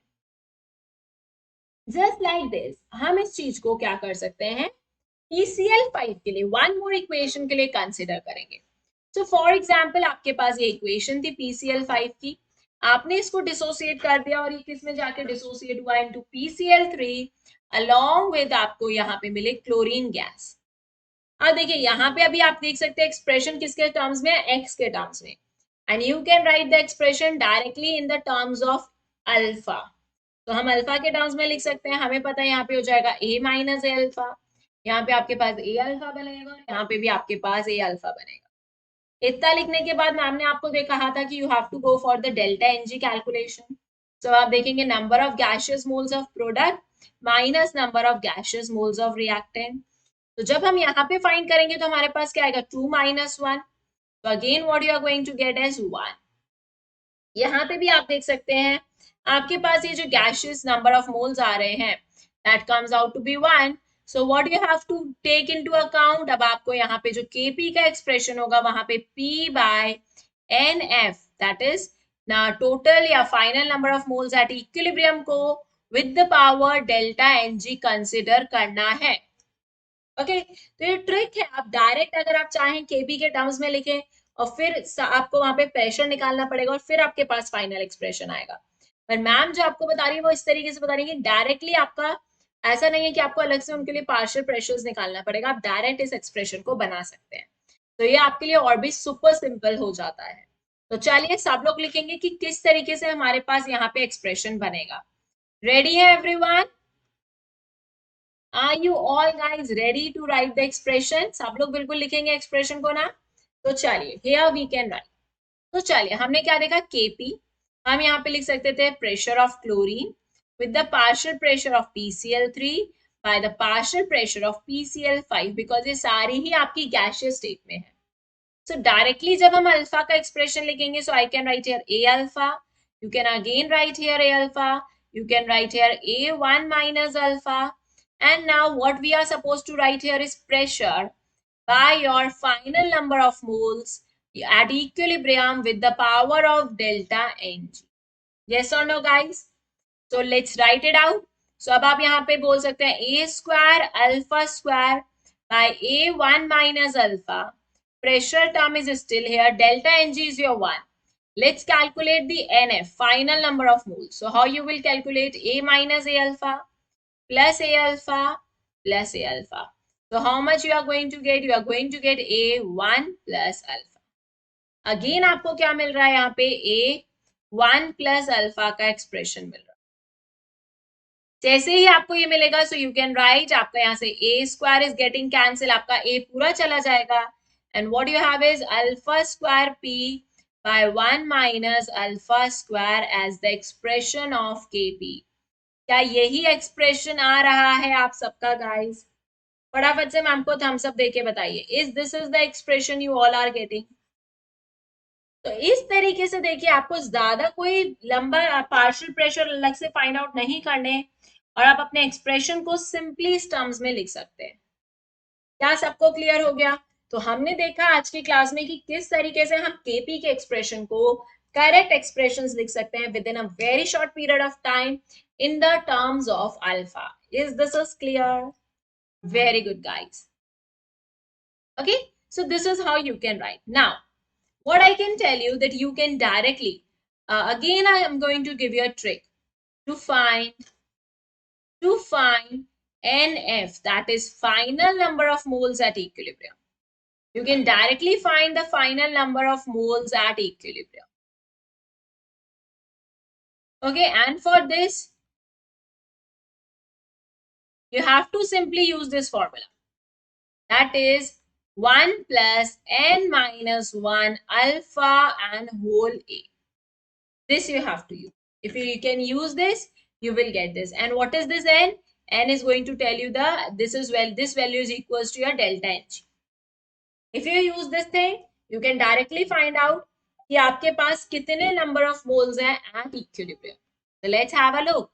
जस्ट लाइक दिस हम इस चीज को क्या कर सकते हैं, PCl5 के लिए वन मोर इक्वेशन के लिए कंसिडर करेंगे. सो फॉर एग्जाम्पल आपके पास ये इक्वेशन थी PCl5 की, आपने इसको डिसोसिएट कर दिया और ये किस में जाके डिसोसिएट हुआ, इनटू PCl3 अलोंग विद आपको यहाँ पे मिले क्लोरीन गैस. अब देखिए यहाँ पे अभी आप देख सकते हैं एक्सप्रेशन किसके टर्म्स में, एक्स के टर्म्स में. And you can right the expression directly in the terms of alpha. तो हम अल्फा के टर्म्स में लिख सकते हैं, हमें पता है यहाँ पे हो जाएगा a माइनस ए अल्फा, यहाँ पे आपके पास ए अल्फा बनेगा और यहाँ पे भी आपके पास ए अल्फा बनेगा. इतना लिखने के बाद मैम ने आपको कहा था कि you have to go for the delta NG calculation. तो आप देखेंगे number of gaseous moles of product minus number of gaseous moles of reactant. तो जब हम यहाँ पे फाइंड करेंगे तो हमारे पास क्या आएगा, 2 माइनस 1. तो again what you are going to get as 1. यहाँ पे भी आप देख सकते हैं आपके पास ये जो गैशियस नंबर ऑफ मोल्स आ रहे हैं that comes out to be 1. So what you have to take into account, अब आपको यहाँ पे जो Kp का एक्सप्रेशन होगा वहां पे P by NF that is ना टोटल या final number of moles at equilibrium को with the power delta Ng consider करना है. ओके, तो ये ट्रिक है. आप डायरेक्ट अगर आप चाहें केबी के टर्म्स में लिखें और फिर आपको वहां पे प्रेशर निकालना पड़ेगा और फिर आपके पास फाइनल एक्सप्रेशन आएगा. पर मैम जो आपको बता रही है वो इस तरीके से बता रही है डायरेक्टली, आपका ऐसा नहीं है कि आपको अलग से उनके लिए पार्शियल प्रेशर्स निकालना पड़ेगा, आप डायरेक्ट इस एक्सप्रेशन को बना सकते हैं. तो ये आपके लिए और भी सुपर सिंपल हो जाता है. तो चलिए सब लोग लिखेंगे कि किस तरीके से हमारे पास यहाँ पे एक्सप्रेशन बनेगा. रेडी है everyone? Are you all guys ready to write the expression? सब लोग बिल्कुल लिखेंगे एक्सप्रेशन को ना. तो चलिए here we can write. तो चलिए हमने क्या देखा, Kp हम यहाँ पे लिख सकते थे pressure of chlorine with the partial pressure of PCl3 by the partial pressure of PCl5 because ये सारी ही आपकी gaseous state में है. So directly जब हम अल्फा का एक्सप्रेशन लिखेंगे, so I can write here A alpha. You can again write here A alpha. You can write here A1 minus alpha. And now what we are supposed to write here is pressure by your final number of moles at equilibrium with the power of delta Ng. Yes or no guys? So let's write it out. So अब आप यहाँ पे बोल सकते हैं A square alpha square by A1 minus alpha. Pressure term is still here. Delta Ng is your 1. Let's calculate the NF, final number of moles. So how you will calculate A minus A alpha plus A alpha plus A alpha. So how much you are going to get? You are going to get A1 plus alpha. Again आपको क्या मिल रहा है यहाँ पे, A1 plus alpha का expression मिल रहा है. जैसे ही आपको ये मिलेगा सो यू कैन राइट, आपका यहाँ से A square is getting cancel, आपका A पूरा चला जाएगा. And what you have is alpha square P by 1 minus alpha square as the expression of Kp. क्या यही एक्सप्रेशन आ रहा है आप सबका गाइस? फटाफट से मैम को थम्स अप देके बताइए, is this is the expression you all are getting? तो इस तरीके से देखिए आपको ज्यादा कोई लंबा पार्शियल प्रेशर अलग से फाइंड आउट नहीं करने और आप अपने एक्सप्रेशन को सिंपली इस टर्म्स में लिख सकते हैं. क्या सबको क्लियर हो गया? तो हमने देखा आज की क्लास में कि किस तरीके से हम केपी के एक्सप्रेशन को करेक्ट एक्सप्रेशंस लिख सकते हैं with in a very short period of time in the terms of alpha. Is this is clear? Very good guys. Okay, so this is how you can write. Now what I can tell you that you can directly again I am going to give you a trick to find NF, that is final number of moles at equilibrium. You can directly find the final number of moles at equilibrium. Okay, and for this you have to simply use this formula, that is 1 plus n minus 1 alpha and whole a. This you have to use. If you can use this, you will get this. And what is this n? N is going to tell you this value is equals to your delta ng. If you use this thing, you can directly find out कि आपके पास कितने number of moles हैं at equilibrium. So let's have a look.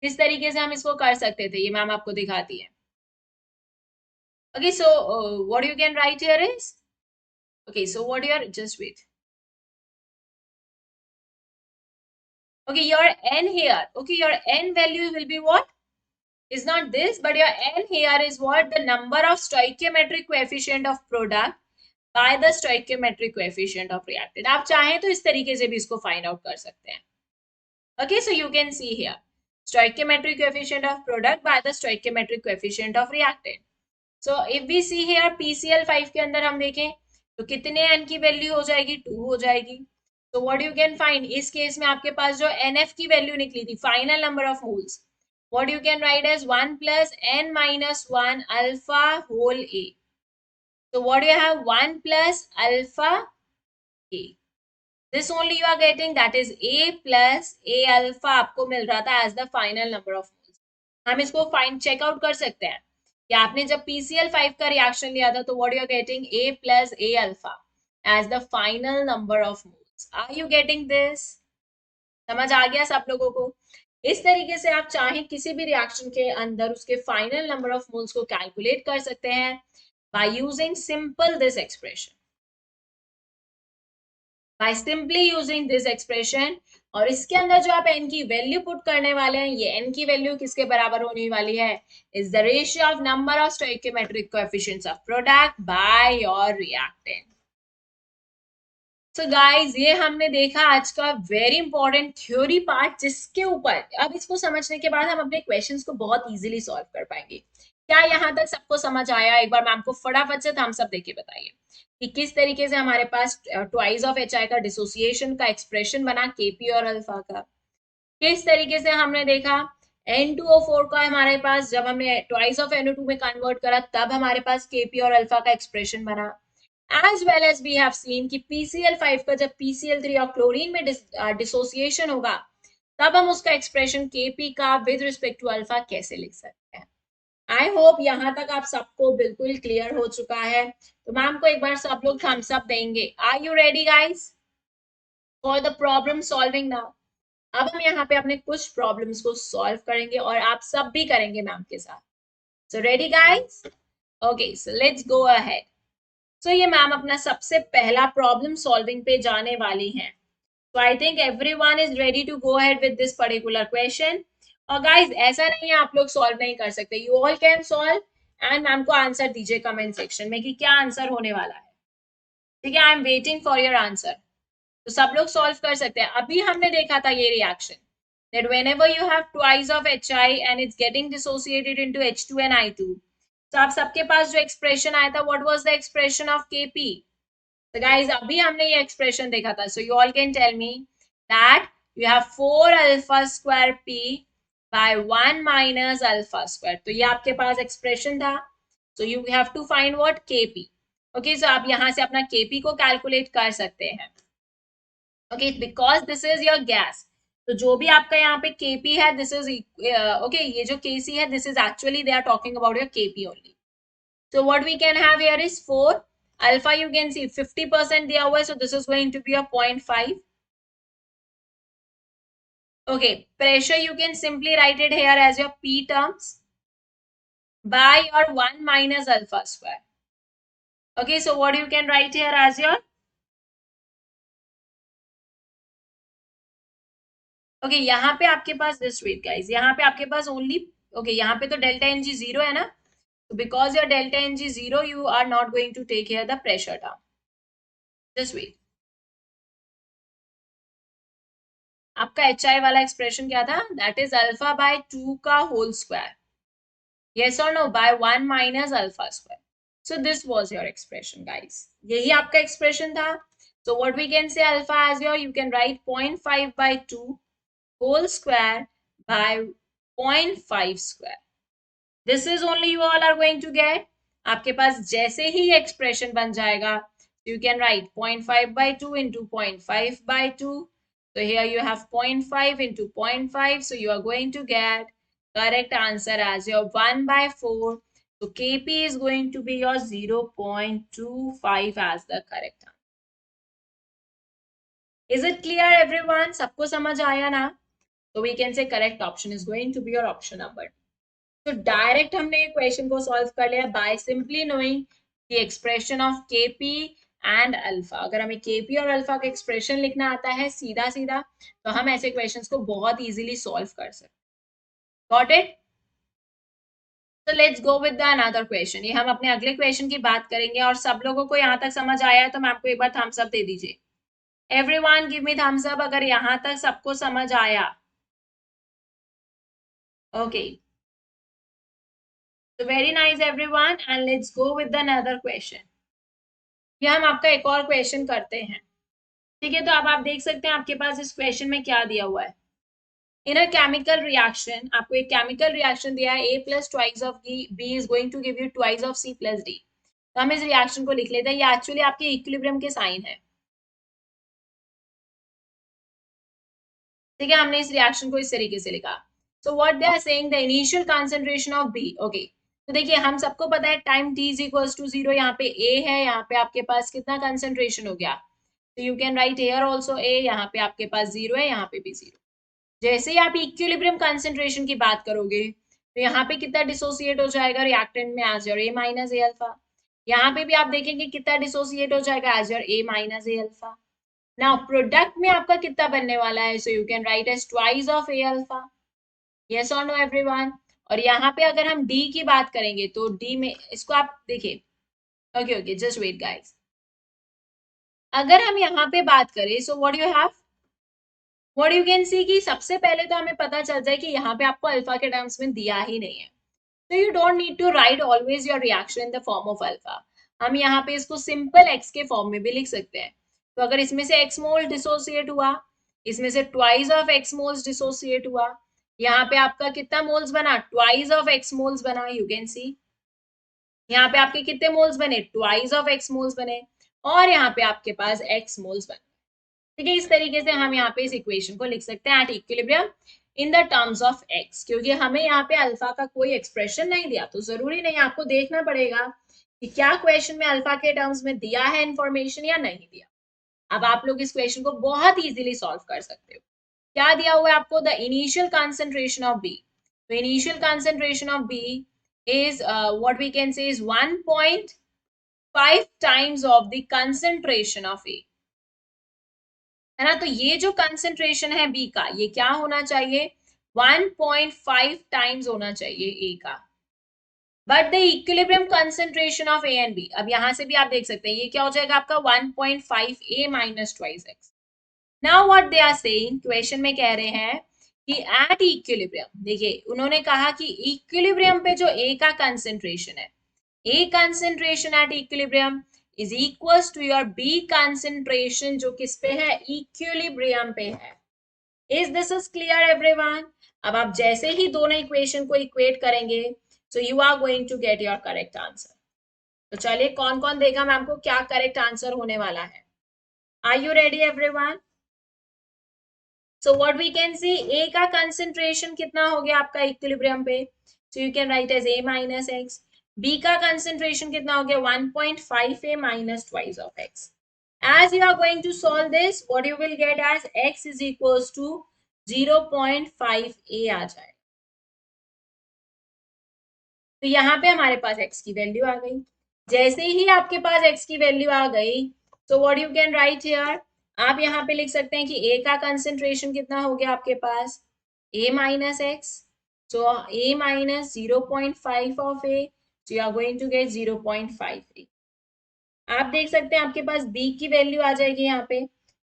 किस तरीके से हम इसको कर सकते थे, ये मैम आपको दिखाती है. Okay, so what you can write here is, okay, so what your, just wait. Okay, your n here, okay, your n value will be what? Is not this, but your n here is what? The number of stoichiometric coefficient of product by the stoichiometric coefficient of reactant. आप चाहें तो इस तरीके से भी इसको find out कर सकते हैं. Okay, so you can see here stoichiometric coefficient of product by the stoichiometric coefficient of reactant. So if we see here PCl5 के अंदर हम देखें तो कितने n की वैल्यू हो जाएगी? 2 हो जाएगी. So what you can find, इस केस में आपके पास जो NF की वैल्यू निकली थी, final number of moles, what you can write as 1 plus n minus 1 alpha whole a. So what do you have? 1 plus alpha a. This only you are getting, that is a plus a alpha आपको मिल रहा था as the final number of moles. हम इसको find checkout कर सकते हैं कि आपने जब PCl5 का रिएक्शन लिया था तो what you are getting? A plus a alpha as the final number of moles. Are you getting this? समझ आ गया सब लोगों को? इस तरीके से आप चाहे किसी भी रिएक्शन के अंदर उसके फाइनल नंबर ऑफ मोल्स को कैलकुलेट कर सकते हैं by using simple this expression. By simply using this expression, और इसके अंदर जो आप n की वैल्यू पुट करने वाले हैं, ये n की वैल्यू किसके बराबर होने वाली है? Is the ratio of number of stoichiometric coefficients of product by your reactant. So guys, ये हमने देखा आज का वेरी इंपॉर्टेंट थ्योरी पार्ट, जिसके ऊपर अब इसको समझने के बाद हम अपने क्वेश्चंस को बहुत इजीली सॉल्व कर पाएंगे. क्या यहाँ तक सबको समझ आया? एक बार मैम को फटाफट से थम्स अप देके बताइए कि किस तरीके से हमारे पास ट्वाइस ऑफ एच आई का डिसोसिएशन का एक्सप्रेशन बना केपी और अल्फा का. किस तरीके से हमने देखा N2O4 का हमारे पास जब हमने ट्वाइस ऑफ NO2 में कन्वर्ट करा तब हमारे पास केपी और अल्फा का एक्सप्रेशन बना. As well as we have seen कि PCl5 का जब PCl3 और क्लोरीन में डिसोसिएशन होगा तब हम उसका एक्सप्रेशन Kp का विद रिस्पेक्ट टू अल्फा कैसे लिख सकते हैं. आई होप यहाँ तक आप सबको बिल्कुल क्लियर हो चुका है. तो मैम को एक बार सब लोग थम्स अप देंगे. Are you ready guys for the problem solving now? अब हम यहाँ पे अपने कुछ प्रॉब्लम्स को सॉल्व करेंगे और आप सब भी करेंगे मैम के साथ. So ready guys? Okay, so let's go ahead. So ये मैम अपना सबसे पहला प्रॉब्लम सॉल्विंग पे जाने वाली हैं. So I think everyone is ready to go ahead with this particular question. और guys, ऐसा नहीं है आप लोग सॉल्व नहीं कर सकते. You all can solve and ma'am को आंसर दीजिए कमेंट सेक्शन में कि क्या आंसर होने वाला है. ठीक है, I am waiting for your answer. तो सब लोग सॉल्व कर सकते हैं. अभी हमने देखा था ये reaction that whenever you have twice of HI and it's getting dissociated into H2 and I2. तो आप सबके पास जो एक्सप्रेशन आया था, what was the expression of Kp? So guys, अभी हमने ये एक्सप्रेशन देखा था. So you all can tell me that you have 4 alpha square p by 1 minus alpha square. तो ये आपके पास एक्सप्रेशन था. So you have to find what? Kp. Okay, so आप यहाँ से अपना Kp को कैलकुलेट कर सकते हैं. Okay, because this is your gas. तो जो भी आपका यहाँ पे Kp है, this is okay, ये जो Kc है, this is actually they are talking about your Kp only. So what we can have here is 4. Alpha you can see 50% दिया हुआ है, so this is going to be a 0.5. Okay, pressure you can simply write it here as your P terms by your 1 minus alpha square. Okay, so what you can write here as your, okay, यहाँ पे आपके पास this wait guys, यहाँ पे आपके पास only, okay, यहाँ पे तो delta Ng 0 है ना, so because your delta Ng 0, you are not going to take here the pressure term. This way. आपका HI वाला एक्सप्रेशन क्या था? That is alpha by 2 का whole square. Yes or no? By 1 minus alpha square. So this was your expression, guys. यही आपका expression था. So what we can say alpha as your, you can write 0.5 by 2 whole square by 0.5 square. This is only you all are going to get. आपके पास जैसे ही expression बन जाएगा, you can right 0.5/2 into 0.5/2. So here you have 0.5 into 0.5. So you are going to get correct answer as your 1/4. So KP is going to be your 0.25 as the correct answer. Is it clear everyone? सबको समझ आया ना? So we can say correct option is going to be your option number. तो direct हमने ये question को solve कर लिया by simply knowing the expression of KP and alpha. अगर हमें केपी और अल्फा का एक्सप्रेशन लिखना आता है सीधा सीधा, तो हम ऐसे क्वेश्चंस को बहुत इजीली सॉल्व कर सकते. Got it? तो let's go with the another question. ये हम अपने अगले क्वेश्चन की बात करेंगे. और सब लोगों को यहाँ तक समझ आया है तो मैं आपको एक बार थम्स अप दे दीजिए. Everyone give me thumbs up अगर यहाँ तक सबको समझ आया. Okay, so very nice everyone, and let's go with the another question. ये हम आपका एक और क्वेश्चन करते हैं. ठीक है, तो अब आप देख सकते हैं आपके पास इस क्वेश्चन में क्या दिया हुआ है. इन अ केमिकल रिएक्शन, आपको एक केमिकल रिएक्शन दिया है. A plus twice of B is going to give you twice of C plus D. तो हम इस रिएक्शन को लिख लेते हैं. ये एक्चुअली आपके इक्विलिब्रियम के साइन है. ठीक है, हमने इस रिएक्शन को इस तरीके से लिखा. So what they are saying, the initial concentration of B. Okay, तो देखिए हम सबको पता है time t is equals to 0. यहाँ पे A है, यहाँ पे आपके पास कितना कंसंट्रेशन हो गया. तो you can write here also A. यहाँ पे आपके पास 0 है, यहाँ पे भी 0. जैसे ही आप इक्विलिब्रियम कंसंट्रेशन की बात करोगे तो यहाँ पे कितना डिसोसिएट हो जाएगा रिएक्टेंट में, as your A minus A alpha. यहाँ पे भी आप देखेंगे कितना डिसोसिएट हो जाएगा, as your A minus A alpha. Now product में आपका कितना बनने वाला है, so you can write as twice of A alpha. Yes और नो एवरीवन? और यहाँ पे अगर हम D की बात करेंगे तो D में इसको आप देखिए. Okay okay, just wait guys. अगर हम यहाँ पे बात करें, so what you have, what you can see कि सबसे पहले तो हमें पता चल जाए कि यहाँ पे आपको अल्फा के टर्म्स में दिया ही नहीं है. तो you don't need to write always your reaction in the form of alpha. हम यहाँ पे इसको सिंपल x के फॉर्म में भी लिख सकते हैं. तो अगर इसमें से x मोल डिसोसिएट हुआ, इसमें से twice of x moles dissociate हुआ, यहाँ पे आपका कितना मोल्स बना, ट्वाइस ऑफ x मोल्स बना. यू कैन सी यहाँ पे आपके कितने मोल्स बने, ट्वाइस ऑफ x मोल्स बने. और यहाँ पे आपके पास x मोल्स बने. ठीक है, इस तरीके से हम यहाँ पे इस इक्वेशन को लिख सकते हैं at equilibrium in the terms of x. क्योंकि हमें यहाँ पे अल्फा का कोई एक्सप्रेशन नहीं दिया, तो जरूरी नहीं, आपको देखना पड़ेगा कि क्या क्वेश्चन में अल्फा के टर्म्स में दिया है इंफॉर्मेशन या नहीं दिया. अब आप लोग इस क्वेश्चन को बहुत इजीली सॉल्व कर सकते हो. क्या दिया हुआ है आपको, the initial concentration of B. तो initial concentration of B is what we can say is 1.5 times of the concentration of A. है ना. तो ये जो कंसेंट्रेशन है बी का, ये क्या होना चाहिए, 1.5 टाइम्स होना चाहिए ए का. But the equilibrium concentration of A and B, अब यहां से भी आप देख सकते हैं ये क्या हो जाएगा आपका 1.5 A minus twice X. Now what they are saying, question में कह रहे हैं कि एट इक्विलिब्रियम, देखिए उन्होंने कहा कि इक्विलिब्रियम पे जो ए का कंसेंट्रेशन है, A concentration at equilibrium is equals to your B concentration जो किस पे है, इक्विलिब्रियम पे है. Is this is clear everyone? अब आप जैसे ही दोनों इक्वेशन को इक्वेट करेंगे, so you are going to get your correct answer. तो चलिए कौन कौन देगा मैम को क्या करेक्ट आंसर होने वाला है. Are you ready everyone? So what we can see, A का concentration कितना हो गया आपका इक्विलिब्रियम पे, so you can write as A minus X. B का concentration कितना हो गया, 1.5 A minus twice of X. As you are going to solve this, what you will get as X is equals to 0.5 A आ जाए. तो यहाँ पे हमारे पास X की वैल्यू आ गई. जैसे ही आपके पास X की वैल्यू आ गई, so what you can write here, आप यहाँ पे लिख सकते हैं कि A का कंसेंट्रेशन कितना हो गया आपके पास, A minus X. So A minus 0.5 of A. So you are going to get 0.5 A. आप देख सकते हैं आपके पास B की वैल्यू आ जाएगी यहाँ पे.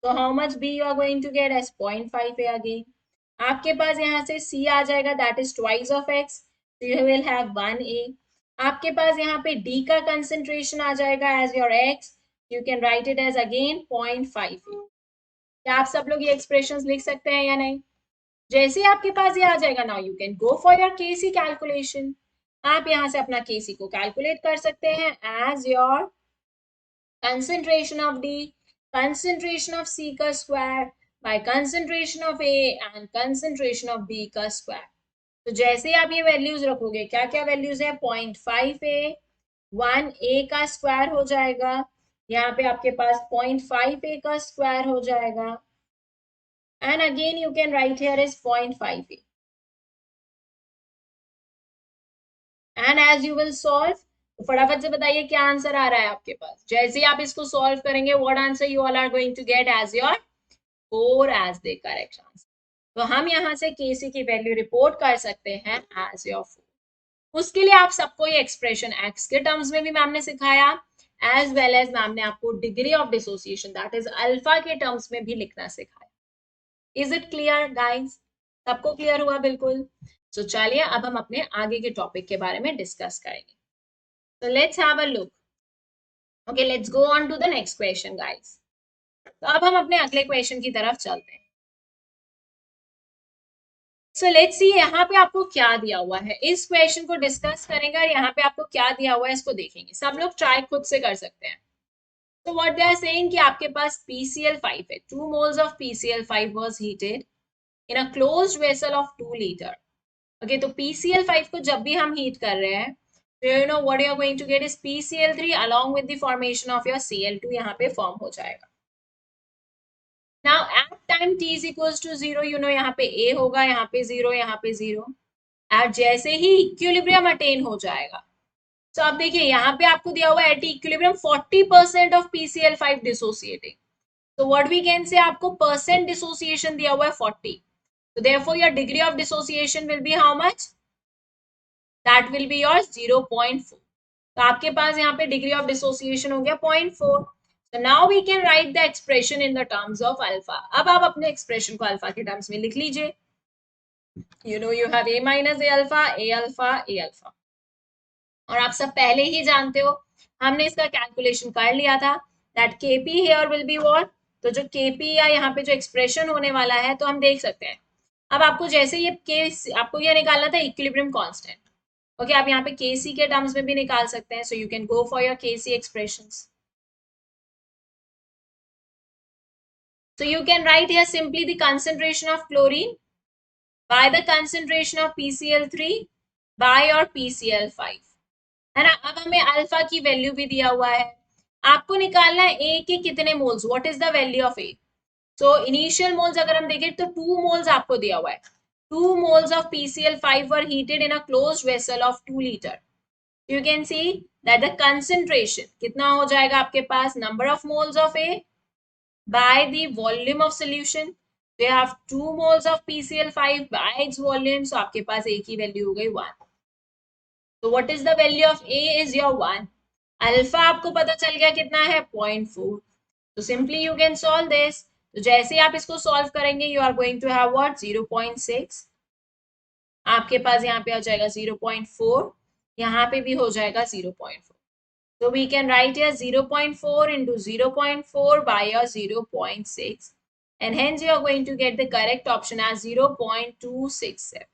तो how much B you are going to get as 0.5 A again. आपके पास यहाँ से C आ जाएगा, that is twice of X. So you will have 1 A. आपके पास यहाँ पे D का कंसेंट्रेशन आ जाएगा as your X. You can write it as again 0.5 A. क्या आप सब लोग ये एक्सप्रेशंस लिख सकते हैं या नहीं? जैसे आपके पास ये आ जाएगा, now you can go for your KC calculation. आप यहाँ से अपना केसी को कैलकुलेट कर सकते हैं as your concentration of D, concentration of C का square by concentration of A and concentration of B का स्क्वायर। तो जैसे आप ये वैल्यूज रखोगे, क्या क्या वैल्यूज है, 0.5A, 1A का स्क्वायर हो जाएगा, यहाँ पे आपके पास 0.5A का स्क्वायर हो जाएगा, and again you can write here is 0.5A, and as you will solve, तो फटाफट से बताइए क्या आंसर आ रहा है आपके पास। जैसे ही आप इसको सॉल्व करेंगे, what answer you all are going to get as your 4 as the correct answer. तो हम यहाँ से केसी की वैल्यू रिपोर्ट कर सकते हैं एज योर 4। उसके लिए आप सबको ये एक्सप्रेशन एक्स के टर्म्स में भी मैम ने सिखाया, एज वेल एज मैम ने आपको degree of dissociation that is alpha के टर्म्स में भी लिखना सिखाया। Is it clear guys? सबको क्लियर हुआ बिल्कुल? तो चलिए अब हम अपने आगे के टॉपिक के बारे में डिस्कस करेंगे। So let's have a look. Okay, let's go on to the next question, guys. तो अब हम अपने अगले क्वेश्चन की तरफ चलते हैं। So let's see यहाँ पे आपको क्या दिया हुआ है, इस क्वेश्चन को डिस्कस करेंगे और यहाँ पे आपको क्या दिया हुआ है इसको देखेंगे। सब लोग ट्राई खुद से कर सकते हैं। तो व्हाट दे आर सेइंग कि आपके पास PCl5 है, 2 moles of PCl5 was heated in a closed vessel of 2 liter. Okay, तो PCl5 को जब भी हम हीट कर रहे हैं, so you know what you are going to get is PCl3 along with the formation of your Cl2 यहाँ पे फॉर्म हो जाएगा। Now at time t is equals to 0, you know यहाँ पे A होगा, यहाँ पे 0, यहाँ पे 0। एट जैसे ही इक्विलिब्रियम अटेन हो जाएगा, तो आप देखिए यहाँ पे आपको दिया हुआ है at equilibrium 40% of PCl5 dissociating. तो व्हाट वी कैन से, आपको परसेंट डिसोसिएशन दिया हुआ है 40। तो therefore your degree of dissociation will be how much, that will be your 0.4। तो आपके पास यहाँ पे डिग्री ऑफ डिसोसिएशन हो गया 0.4। So now we can write the expression in the terms of alpha. अब आप अपने एक्सप्रेशन को अल्फा के टर्म्स में लिख लीजिए। You know you have A minus A alpha, A alpha, A alpha. और आप सब पहले ही जानते हो, हमने इसका कैलकुलेशन कर लिया था, that Kp here will be what? तो जो Kp या यहाँ पे जो एक्सप्रेशन होने वाला है, तो हम देख सकते हैं। अब आपको जैसे ये केस, आपको ये निकालना था इक्विलिब्रियम कांस्टेंट। ओके, आप यहाँ पे Kc के टर्म्स में भी निकाल सकते हैं, so you can go for your Kc expressions. So you can write here simply the concentration of chlorine by the concentration of PCl3 by your PCl5, है ना। अब हमें अल्फा की वैल्यू भी दिया हुआ है, आपको निकालना है ए के कितने moles, what is the value of A. So initial moles अगर हम देखें तो 2 मोल्स आपको दिया हुआ है, 2 moles of PCl5 were heated in a closed vessel of 2 liter. You can see that the concentration कितना हो जाएगा आपके पास, number of moles of A by the volume of solution. They have 2 moles of PCl5 by its volume, so आपके पास A की value हो गई 1। So what is the value of A is your 1. Alpha आपको पता चल गया कितना है 0.4। तो simply you can solve this. तो जैसे आप इसको सॉल्व करेंगे, you are going to have what 0.6, आपके पास यहाँ पे आ जाएगा 0.4, यहाँ पे भी हो जाएगा 0.4। So we can write here 0.4 into 0.4 by your 0.6, and hence you are going to get the correct option as 0.267.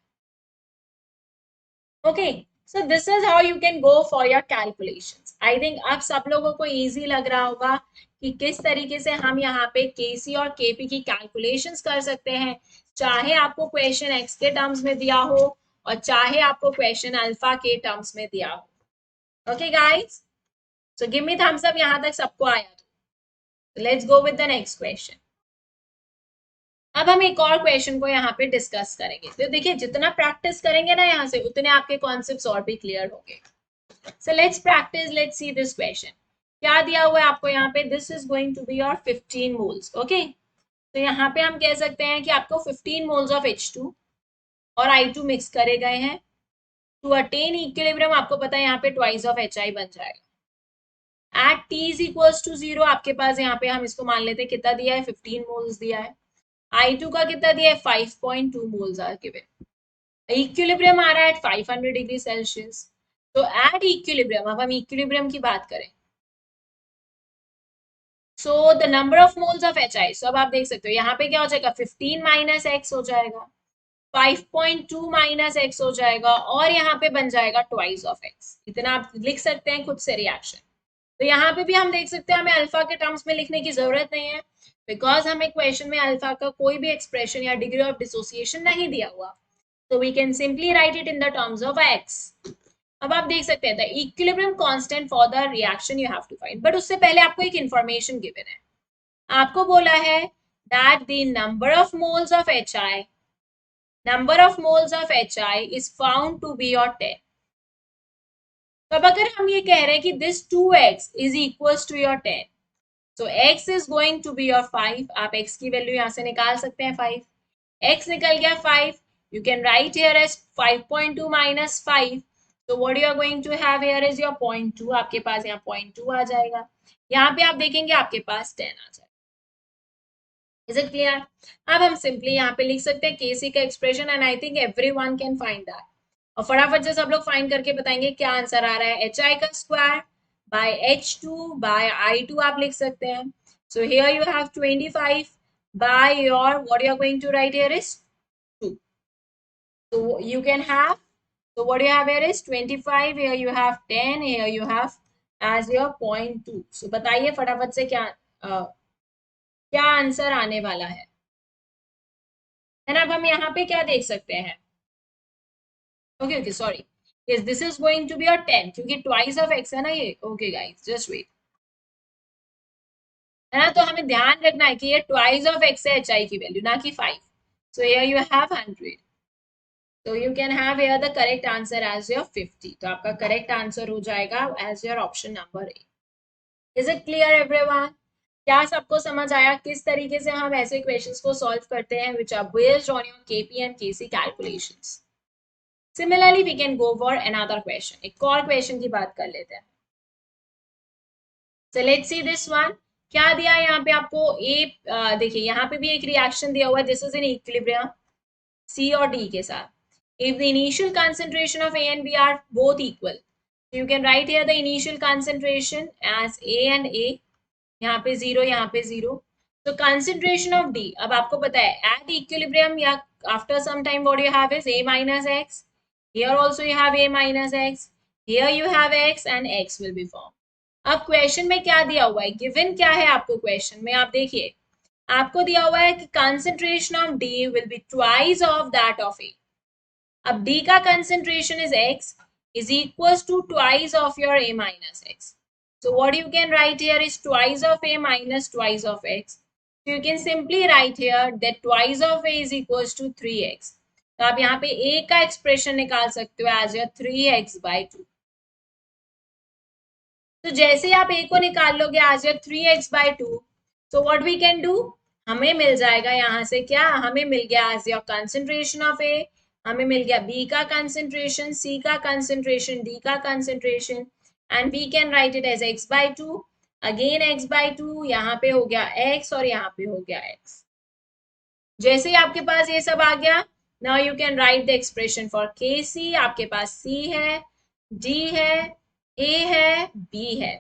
Okay, so this is how you can go for your calculations. I think अब सब लोगों को easy लग रहा होगा कि किस तरीके से हम यहाँ पे Kc और Kp की calculations कर सकते हैं, चाहे आपको क्वेश्चन x के टर्म्स में दिया हो और चाहे आपको क्वेश्चन अल्फा के टर्म्स में दिया हो। Okay guys, so give me thumbs up यहाँ तक सबको आया तो। So let's go with the next question. अब हम एक और क्वेश्चन को यहाँ पे डिस्कस करेंगे। तो देखिए जितना प्रैक्टिस करेंगे ना यहाँ से, उतने आपके कॉन्सेप्ट्स और भी क्लियर होंगे। So let's practice, let's see this question. क्या दिया हुआ है आपको यहाँ पे, this is going to be your 15 moles. Okay, तो यहाँ पे हम कह सकते हैं कि आपको 15 moles of H2 और I2 मिक्स करे गए हैं। टू अटेन इक्विलिब्रियम आपको पता है यहाँ पे ट्वाइस ऑफ HI बन जाएगा। At T is equals to 0 आपके पास यहाँ पे हम इसको मान लेते हैं कितना दिया है, 15 मोल्स दिया है। I2 का कितना दिया है, 5.2 मोल्स आर गिवन। इक्विलिब्रियम आ रहा है 500 डिग्री सेल्सियस। तो एट इक्विलिब्रियम, अब हम इक्विलिब्रियम की बात करें, so the number of moles of HI, सो अब आप देख सकते हो यहाँ पे क्या हो जाएगा, 15 माइनस एक्स हो जाएगा। 5.2 माइनस एक्स हो जाएगा और यहाँ पे बन जाएगा ट्वाइस ऑफ एक्स। इतना आप लिख सकते हैं खुद से रिएक्शन। तो यहाँ पे भी हम देख सकते हैं हमें अल्फा के टर्म्स में लिखने की जरूरत नहीं है, बिकॉज हमें क्वेश्चन में अल्फा का कोई भी एक्सप्रेशन या डिग्री ऑफ डिसोसिएशन नहीं दिया हुआ। तो we can simply write it in the terms of X. अब आप देख सकते हैं the equilibrium constant for the reaction you have to find, but उससे पहले आपको एक इंफॉर्मेशन गिवन है। आपको बोला है that the number of moles of HI is found to be your 10. तो अब अगर हम ये कह रहे हैं कि this 2x is equals to your 10, so x is going to be your 5. आप x की वैल्यू यहां से निकाल सकते हैं 5. x निकल गया 5. You can write here as 5.2 minus 5. So what you are going to have here is your 0.2. आपके पास यहाँ 0.2 आ जाएगा. यहाँ पे आप देखेंगे आपके पास 10 आ जाएगा. Is it clear? अब हम सिंपली यहाँ पे लिख सकते हैं केसी का expression and I think everyone can find that. और फटाफट से सब लोग फाइंड करके बताएंगे क्या आंसर आ रहा है. HI का square by H2 bye I2 आप लिख सकते हैं. So here you have 25 by your, what you are going to write here is 2. So you can have, so what you have here is 25, here you have 10, here you have as your 0.2. So बताइए फटाफट से क्या answer आने वाला है. And अब हम यहाँ पे क्या देख सकते हैं. Okay sorry, yes this is going to be your 10 क्योंकि twice of x है ना ये. ओके गाइस जस्ट वेट, है ना. तो हमें ध्यान रखना है कि ये twice of x है HI की वैल्यू, ना कि 5. so here you have 100, so you can have here the correct answer as your 50. तो आपका करेक्ट आंसर हो जाएगा as your option number A. is it clear everyone? क्या सबको समझ आया किस तरीके से हम ऐसे क्वेश्चंस को सॉल्व करते हैं which are based on your KP and KC calculations. Similarly we can go for another question. एक और क्वेश्चन की बात कर लेते हैं. So let's see this one. क्या दिया है यहाँ पे आपको A, देखिए यहाँ पे भी एक रिएक्शन दिया हुआ है. This is in equilibrium C और D के साथ. If the initial concentration of A and B are both equal, so you can write here the initial concentration as A and A. यहाँ पे 0, यहाँ पे 0. So concentration of D, अब आपको पता है at equilibrium या after some time what you have is A minus X. Here also you have A minus X. Here you have X and X will be formed. अब question में क्या दिया हुआ है, गिवन क्या है आपको क्वेश्चन में, आप देखिए आपको दिया हुआ है कि concentration of D will be twice of that of A. अब D का concentration is X is equals to twice of your A minus X. So what you can write here is twice of A minus twice of X. So you can simply write here that twice of A is equals to 3x. तो आप यहाँ पे A का expression निकाल सकते हो as your 3x by 2. तो जैसे ही आप A को निकाल लोगे as your 3x by 2, so what we can do, हमें मिल जाएगा यहाँ से क्या, हमें मिल गया as your concentration of A, हमें मिल गया B का concentration, C का concentration, D का concentration, and we can write it as x by 2, again x by 2, यहाँ पे हो गया x और यहाँ पे हो गया x. जैसे ही आपके पास ये सब आ गया, now you can write the expression for KC. आपके पास C है, D है, A है, B है.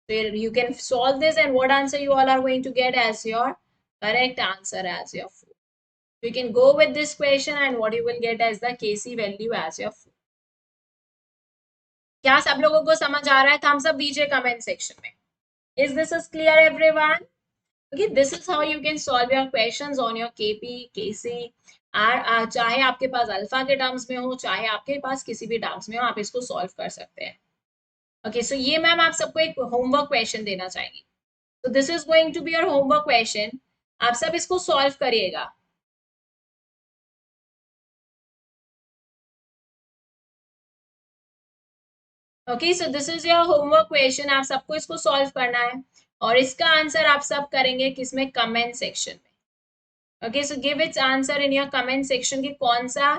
So you can solve this and what answer you all are going to get as your correct answer as your 4. You can go with this question and what you will get as the KC value as your 4. क्या सब लोगों को समझ आ रहा है? thumbs up दीजिए comment section में. Is this is clear everyone? Okay, this is how you can solve your questions on your KP, KC. चाहे आपके पास अल्फा के टर्म्स में हो, चाहे आपके पास किसी भी टर्म्स में हो, आप इसको सॉल्व कर सकते हैं. ओके सो ये मैम आप सबको एक होमवर्क क्वेश्चन देना चाहेंगी. तो this is going to be your homework question. आप सब इसको सॉल्व करिएगा. Okay so this is your homework question. आप सबको इसको सॉल्व करना है और इसका आंसर आप सब करेंगे किसमें, कमेंट सेक्शन में. Okay so give its answer in your comment section कि कौन सा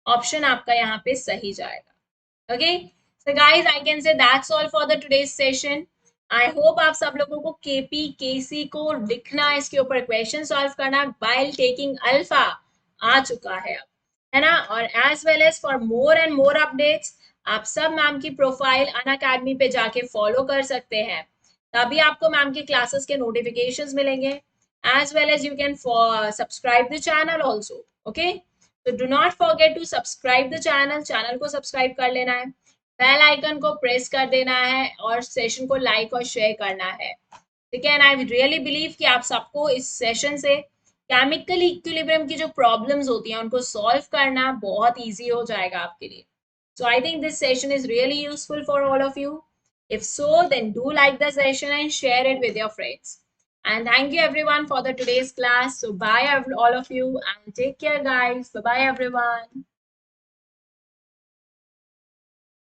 ऑप्शन आपका यहाँ पे सही जाएगा. Okay so guys I can say that's all for the today's session. I hope आप सब लोगों को केपी केसी को लिखना, इसके ऊपर क्वेश्चन सॉल्व करना बाइल टेकिंग अल्फा आ चुका है अब, है ना. और as well as for more and more updates आप सब मैम की प्रोफाइल अनअकैडमी पे जाके फॉलो कर सकते हैं. तभी आपको मैम की क्लासेस के नोटिफिकेशंस मिलेंगे. As well as you can subscribe the channel also. Okay, So do not forget to subscribe the channel. Channel को सब्सक्राइब कर लेना है, बेल आइकन को प्रेस कर देना है और सेशन को लाइक और शेयर करना है. ठीक है. एंड आई रियली बिलीव कि आप सबको इस सेशन से केमिकल इक्विलिब्रियम की जो प्रॉब्लम्स होती हैं उनको सॉल्व करना बहुत इजी हो जाएगा आपके लिए. So I think this session is really useful for all of you. If so, then do like the session and share it with your friends. And thank you everyone for the today's class. So bye all of you and take care guys. Bye bye everyone.